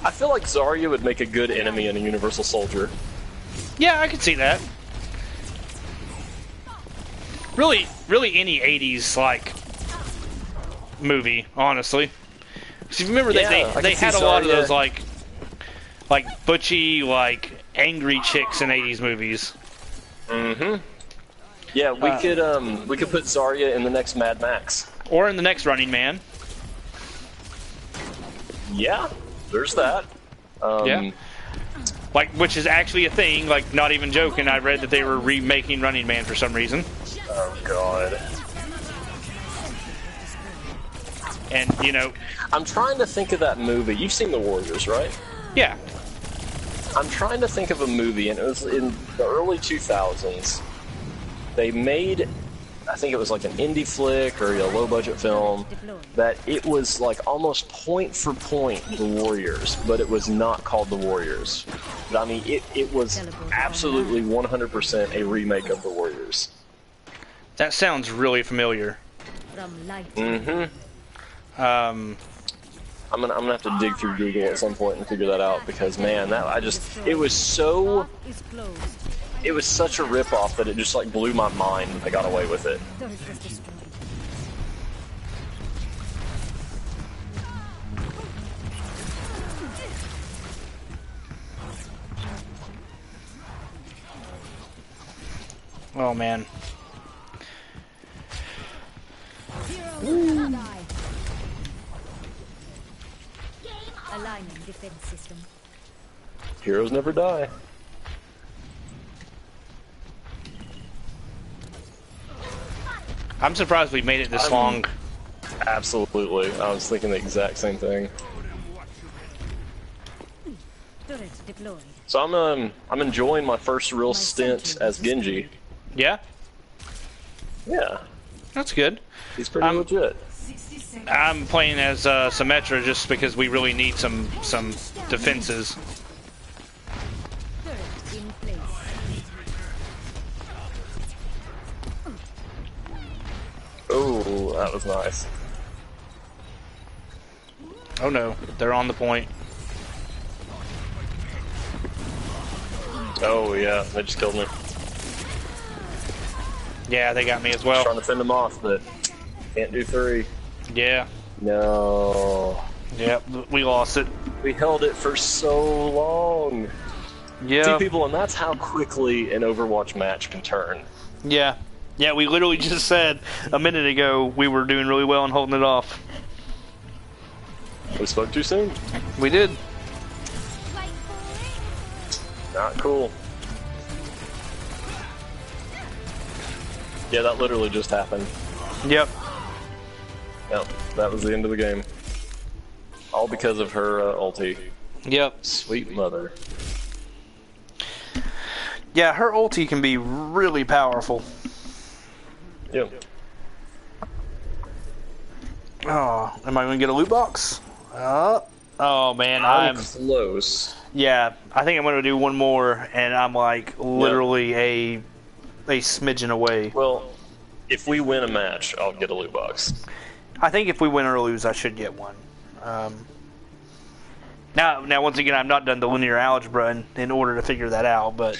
I feel like Zarya would make a good enemy in a Universal Soldier. Yeah, I could see that. Really any '80s like movie, honestly. 'Cause if you remember, Yeah, they I they can see had a lot of Zarya. those like butchy, like angry chicks in '80s movies. Mm-hmm. Yeah, we could put Zarya in the next Mad Max. Or in the next Running Man. Yeah, there's that. Yeah. Like, which is actually a thing. Like, not even joking. I read that they were remaking Running Man for some reason. Oh God. And I'm trying to think of that movie. You've seen The Warriors, right? yeah. I'm trying to think of a movie, and it was in the early 2000s. They made, I think it was like an indie flick or a low-budget film, that it was like almost point for point The Warriors, but it was not called The Warriors. But I mean, it was absolutely 100% a remake of The Warriors. That sounds really familiar. From light. Mm-hmm. Um, I'm gonna have to dig through Google at some point and figure that out because man, it was so Path is closed. it was such a ripoff that it just like blew my mind that they got away with it. Turret was destroyed. Oh man. Heroes never die. Aligning defense system. Heroes never die. I'm surprised we made it this long. Absolutely, I was thinking the exact same thing. Turret deployed. So I'm enjoying my first real stint as Genji. Yeah, Yeah, that's good. he's pretty legit. I'm playing as Symmetra just because we really need some defenses. Turret in place. Oh, that was nice. Oh no, they're on the point. Oh yeah, they just killed me. Yeah, they got me as Trying well. to fend them off, but can't do 3. Yeah, No. yep, we lost it. We held it for so long. Yeah, See, people, and that's how quickly an Overwatch match can turn. yeah, yeah. We literally just said a minute ago we were doing really well and holding it off. We spoke too soon. We did. Not cool. Yeah, that literally just happened. Yep. Yep, that was the end of the game. All because of her ulti. Yep. Sweet mother. Yeah, her ulti can be really powerful. Yep. Oh, am I going to get a loot box? Oh man, I'm close. yeah. I think I'm going to do one more, and I'm like literally a smidgen away. Well, if we win a match, I'll get a loot box. I think if we win or lose, I should get one. Now, once again, I've not done the linear algebra in order to figure that out, but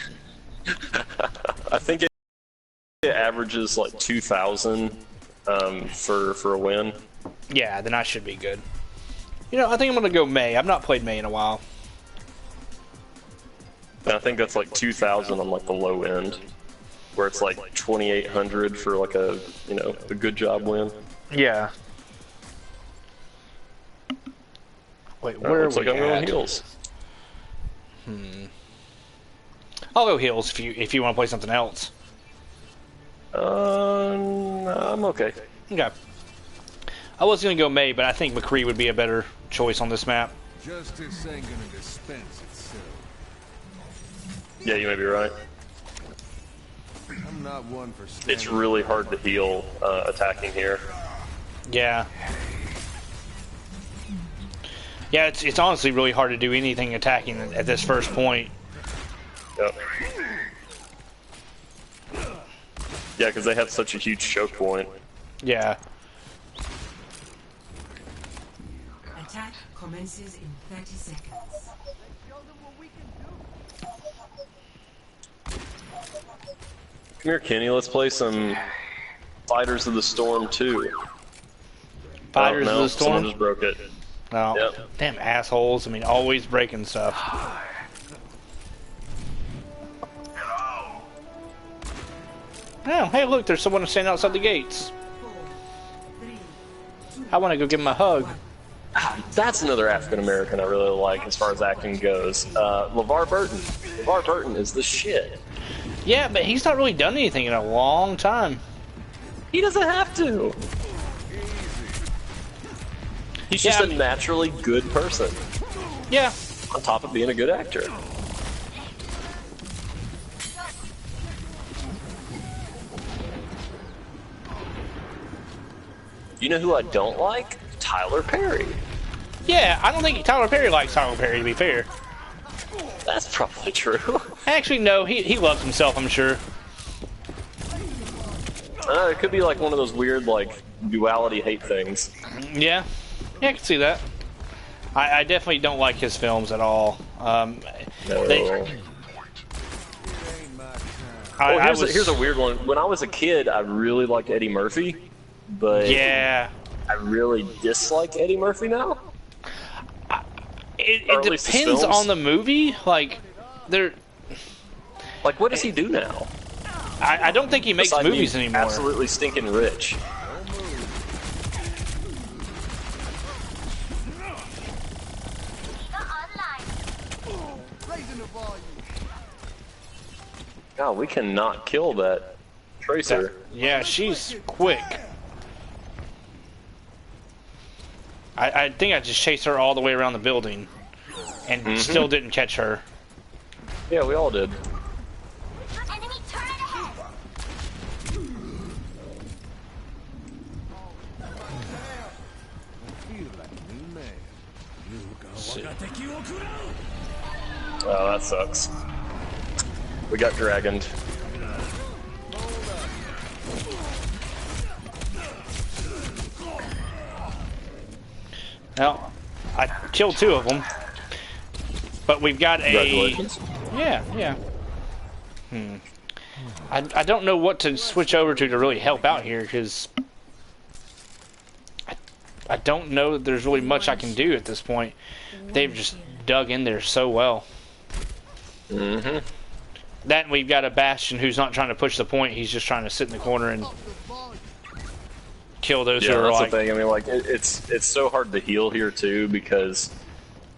I think it averages like 2,000 for a win. yeah, then I should be good. You know, I think I'm going to go May. I've not played May in a while. And I think that's like 2,000 on like the low end, where it's like 2,800 for like a a good job win. Yeah. Wait, where Looks are we like I'm going at? heals. I'll go heals if you want to play something else. I'm okay. Okay. I was going to go May, but I think McCree would be a better choice on this map. Justice ain't gonna dispense itself. Yeah, you may be right. I'm not one for standing. It's really hard to heal attacking here. Yeah. Yeah, it's honestly really hard to do anything attacking at this first point. Yep. Yeah, because they have such a huge choke point. Yeah. Attack commences in 30 seconds. Come here, Kenny. Let's play some Fighters of the Storm 2. Fighters oh, no, of the Storm? Someone just broke it. Oh, Yep. damn assholes. I mean, always breaking stuff. Oh, hey, look, there's someone standing outside the gates. I want to go give him a hug. That's another African American I really like as far as acting goes. LeVar Burton. LeVar Burton is the shit. Yeah, but he's not really done anything in a long time. He doesn't have to. He's just a naturally good person, Yeah. on top of being a good actor. You know who I don't like? Tyler Perry. Yeah, I don't think Tyler Perry likes Tyler Perry, to be fair. That's probably true. Actually, no, he loves himself, I'm sure. It could be like one of those weird, like, duality hate things. Yeah. Yeah, I can see that. I definitely don't like his films at all. No. Here's a weird one. When I was a kid, I really liked Eddie Murphy, but yeah, I really dislike Eddie Murphy now. it depends on the movie. Like, what does he do now? I don't think he makes Besides movies being anymore. Absolutely stinking rich. God, we cannot kill that Tracer. Yeah, she's quick. I think I just chased her all the way around the building and still didn't catch her. Yeah, we all did. Enemy turret ahead. Oh, that sucks. We got dragoned. Well, I killed 2 of them, but we've got a Congratulations. yeah. I don't know what to switch over to really help out here because I don't know that there's really much I can do at this point. They've just dug in there so well. Mm-hmm. That and we've got a Bastion who's not trying to push the point. He's just trying to sit in the corner and kill those who are that's like... the thing. I mean, it's so hard to heal here too because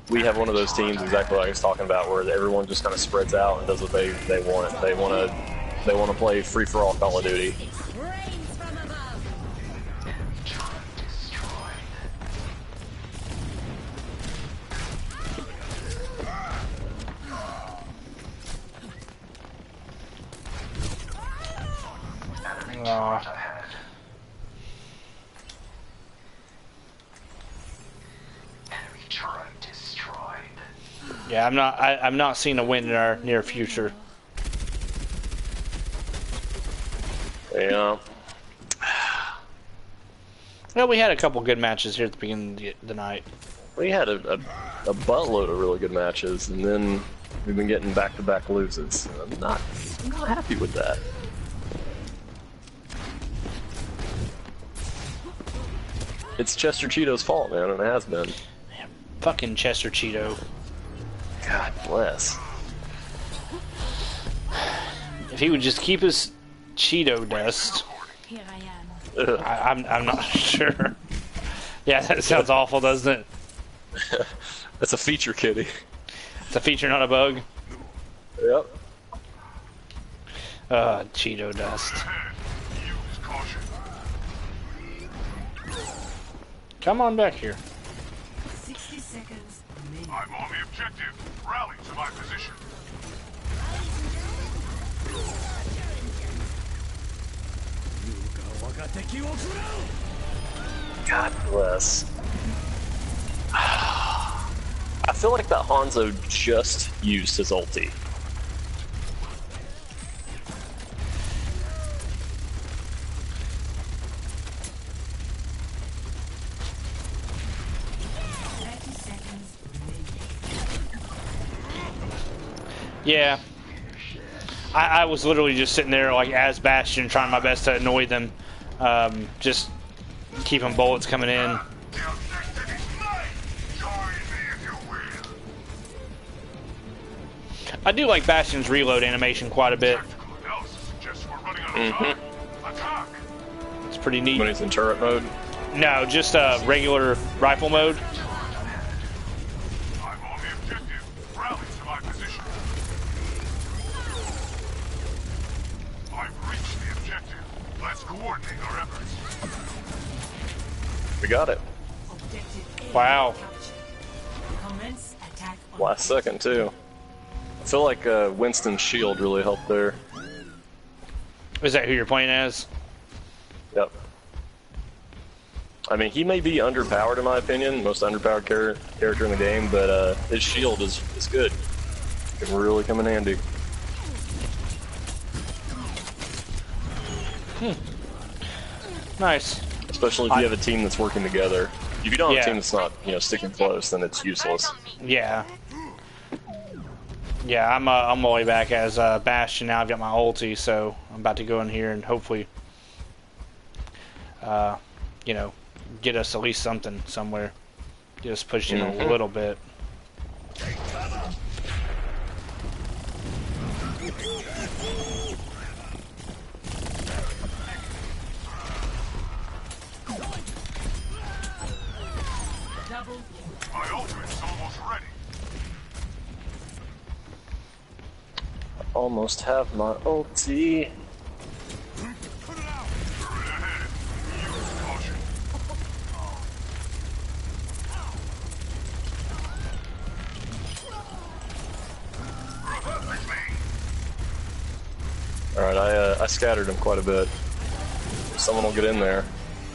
we have one of those teams exactly like I was talking about, where everyone just kind of spreads out and does what they want. They want to play free for all Call of Duty. Rains from above. Yeah, I'm not seeing a win in our near future. Yeah. Well, we had a couple good matches here at the beginning of the night. We had a buttload of really good matches, and then we've been getting back-to-back loses. I'm not happy with that. It's Chester Cheeto's fault, man, and it has been. Man, fucking Chester Cheeto. God bless. If he would just keep his Cheeto dust. Here I am. I'm not sure. Yeah, that sounds awful, doesn't it? That's a feature, kitty. It's a feature, not a bug. Yep. Cheeto dust. Use caution. Come on back here. 60 seconds remaining. I'm on the objective. Rally to my position. God bless. I feel like that Hanzo just used his ulti. Yeah. I was literally just sitting there like as Bastion trying my best to annoy them. Just keeping bullets coming in. The objective is mine. Join me if you will. I do like Bastion's reload animation quite a bit. Tactical analysis suggests we're running out of time. Attack. It's pretty neat. When he's in turret mode. No, just regular rifle mode. I'm on the objective. Rally to my position. I've reached the objective. Let's coordinate our efforts. We got it. Objective A Wow. captured. Commence attack on Last second, too. I feel like Winston's shield really helped there. Is that who you're playing as? Yep. I mean, he may be underpowered in my opinion, most underpowered character in the game, but his shield is good. Can really come in handy. Nice. Especially if you have a team that's working together. If you don't have Yeah. a team that's not, sticking close, then it's useless. Yeah. Yeah, I'm on my way back as Bastion now. I've got my ulti, so I'm about to go in here and hopefully, get us at least something somewhere. Get us pushed in a little bit. My ultimate's almost ready. Almost have my ulti. Put it out. You're ahead. Use caution. Protect me. Alright, I scattered him quite a bit. Someone will get in there.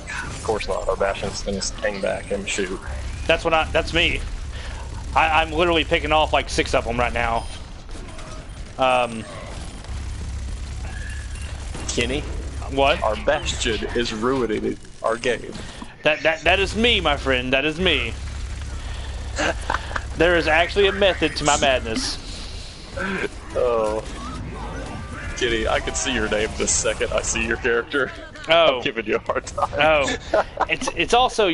Of course not. Our Bastion's gonna hang back and shoot. That's me. I'm literally picking off like 6 of them right now. Kenny, What? our Bastion is ruining our game. That is me, my friend. That is me. There is actually a method to my madness. Oh. Kenny, I can see your name the second I see your character. Oh. I'm giving you a hard time. Oh. It's also,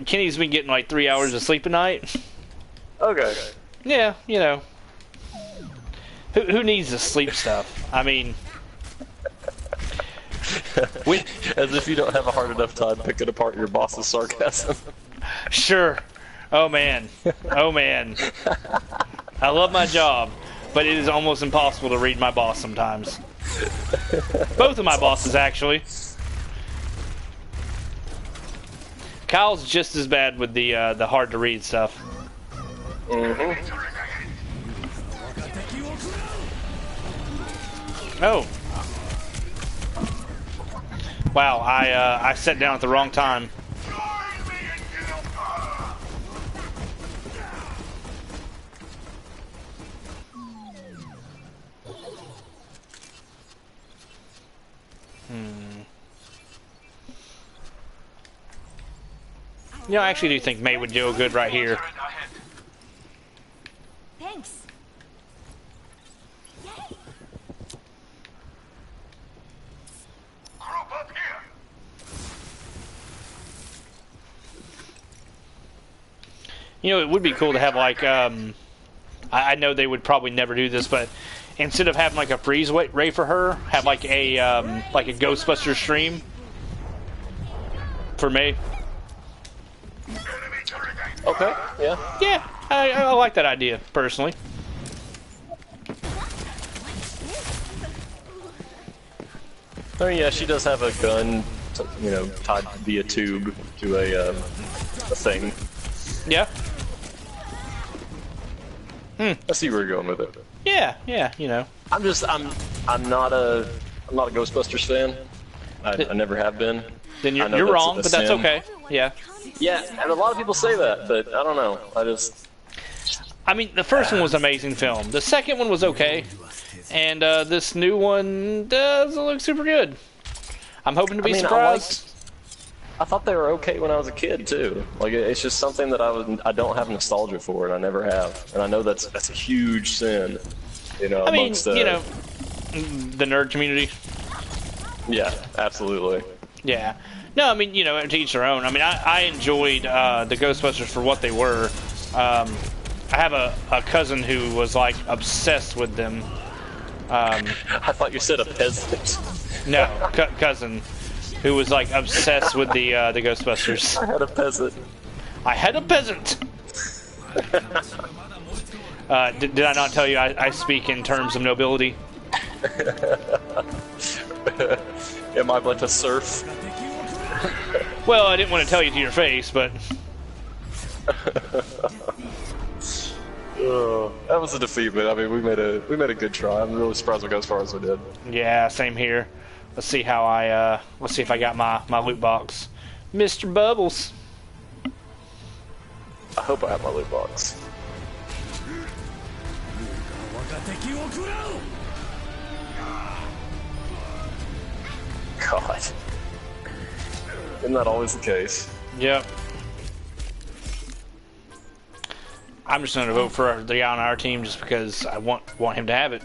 Kenny's been getting like 3 hours of sleep a night. Okay. Yeah, Who needs the sleep stuff? I mean, As if you don't have a hard enough time picking apart your boss's sarcasm. sure. Oh man. Oh man. I love my job, but it is almost impossible to read my boss sometimes. Both of my bosses, actually. Kyle's just as bad with the hard to read stuff. Oh. Wow, I sat down at the wrong time. I actually do think May would do good right here. Thanks. Crop up here. It would be cool to have like I know they would probably never do this, but instead of having like a freeze ray for her, have like a Ghostbuster stream for May. Okay, yeah. Yeah, I like that idea personally. I mean, yeah, she does have a gun, tied via tube to a thing. Yeah. I see where you're going with it. Yeah. I'm not a Ghostbusters fan. I never have been. Then I know you're that's wrong, a but that's sin. okay. Yeah. Yeah, and a lot of people say that, but I don't know. I mean, the first one was an amazing film. The second one was okay, and this new one doesn't look super good. I'm hoping to be surprised. I thought they were okay when I was a kid too. Like it's just something that I don't have nostalgia for, and I never have. And I know that's a huge sin, I mean, amongst the nerd community. Yeah, absolutely. Yeah. No, I mean, to each their own. I mean, I enjoyed the Ghostbusters for what they were. I have a cousin who was, like, obsessed with them. I thought you said a peasant. No, cousin who was, like, obsessed with the Ghostbusters. I had a peasant. I had a peasant! Did I not tell you I speak in terms of nobility? Am I like a serf? Well, I didn't want to tell you to your face, but... That was a defeat, but I mean, we made a good try. I'm really surprised we got as far as we did. Yeah, same here. Let's see how let's see if I got my loot box. Mr. Bubbles. I hope I have my loot box. God. Isn't that always the case? Yep. I'm just going to vote for the guy on our team just because I want him to have it.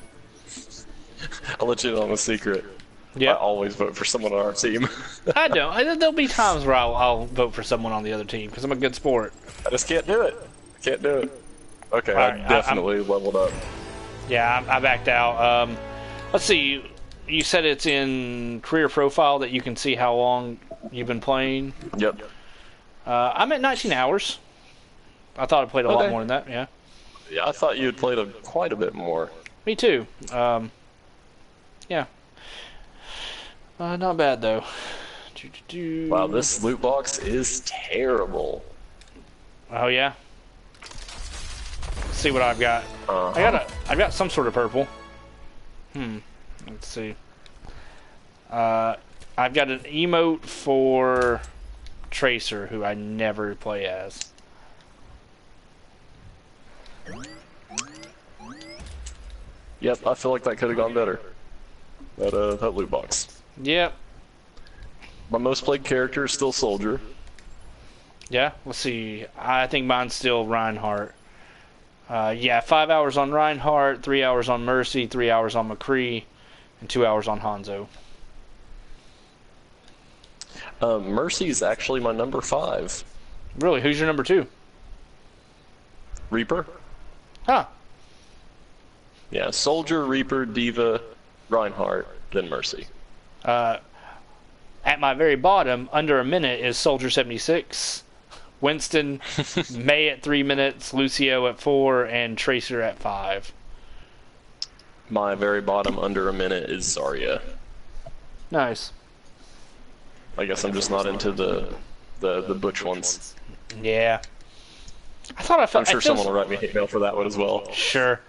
I'll let you in on a secret. Yeah. I always vote for someone on our team. I don't. There'll be times where I'll vote for someone on the other team because I'm a good sport. I just can't do it. Can't do it. Okay, All right, I definitely leveled up. Yeah, I backed out. Let's see. You said it's in career profile that you can see how long you've been playing. Yep. I'm at 19 hours. I thought I played a lot more than that. Yeah. Yeah, I thought you had played quite a bit more. Me too. Yeah. Not bad though. Wow, this loot box is terrible. Oh yeah. Let's see what I've got. I've got some sort of purple. Let's see. I've got an emote for Tracer, who I never play as. Yep, I feel like that could have gone better. That loot box. Yep. My most played character is still Soldier. Yeah, let's see. I think mine's still Reinhardt. Yeah, 5 hours on Reinhardt, 3 hours on Mercy, 3 hours on McCree, and 2 hours on Hanzo. Mercy is actually my number 5. Really? Who's your number 2? Reaper. Huh. Yeah, Soldier, Reaper, Diva, Reinhardt, then Mercy. At my very bottom, under a minute, is Soldier 76. Winston, May at 3 minutes, Lucio at 4, and Tracer at 5. My very bottom, under a minute, is Zarya. Nice. I guess I'm just not into the butch ones. Yeah. I thought I felt. I'm sure someone will write me hate mail for that one as well. Sure.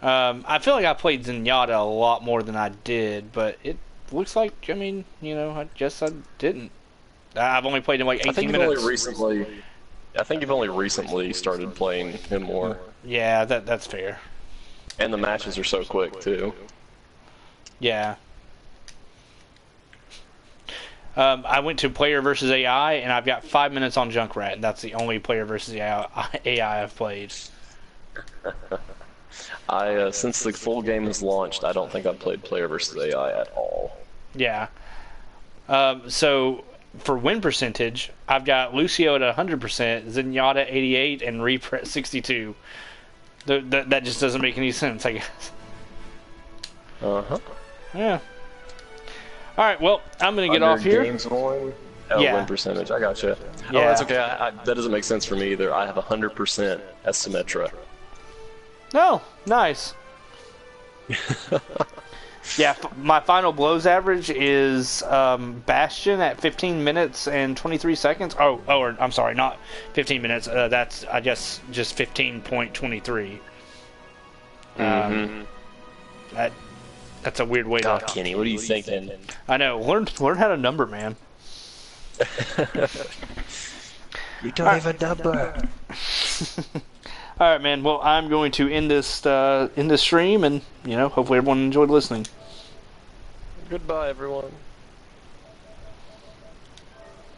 I feel like I played Zenyatta a lot more than I did, but it looks like, I mean, you know, I guess I didn't. I've only played him like 18 minutes. I think you've only recently started playing him more. Yeah, that's fair. And the matches are so quick, too. Yeah. I went to player versus AI, and I've got 5 minutes on Junkrat, and that's the only player versus AI I've played. Since the full game has launched, I don't think I've played player versus AI at all. Yeah. So for win percentage, I've got Lucio at 100%, Zenyatta at 88, and Reaper at 62. That just doesn't make any sense, I guess. Uh-huh. Yeah. All right, well, I'm going to get off here. Games won? Oh, Yeah. win percentage. I gotcha. Yeah. Oh, that's okay. That doesn't make sense for me either. I have 100% as Symmetra. Oh, nice. Yeah, my final blows average is Bastion at 15 minutes and 23 seconds. Or I'm sorry, not 15 minutes. That's, I guess, just 15.23. That's a weird way God, to... Kenny, what are you thinking? I know. Learn how to number, man. You don't even number. All right, man. Well, I'm going to end this stream, and hopefully everyone enjoyed listening. Goodbye, everyone.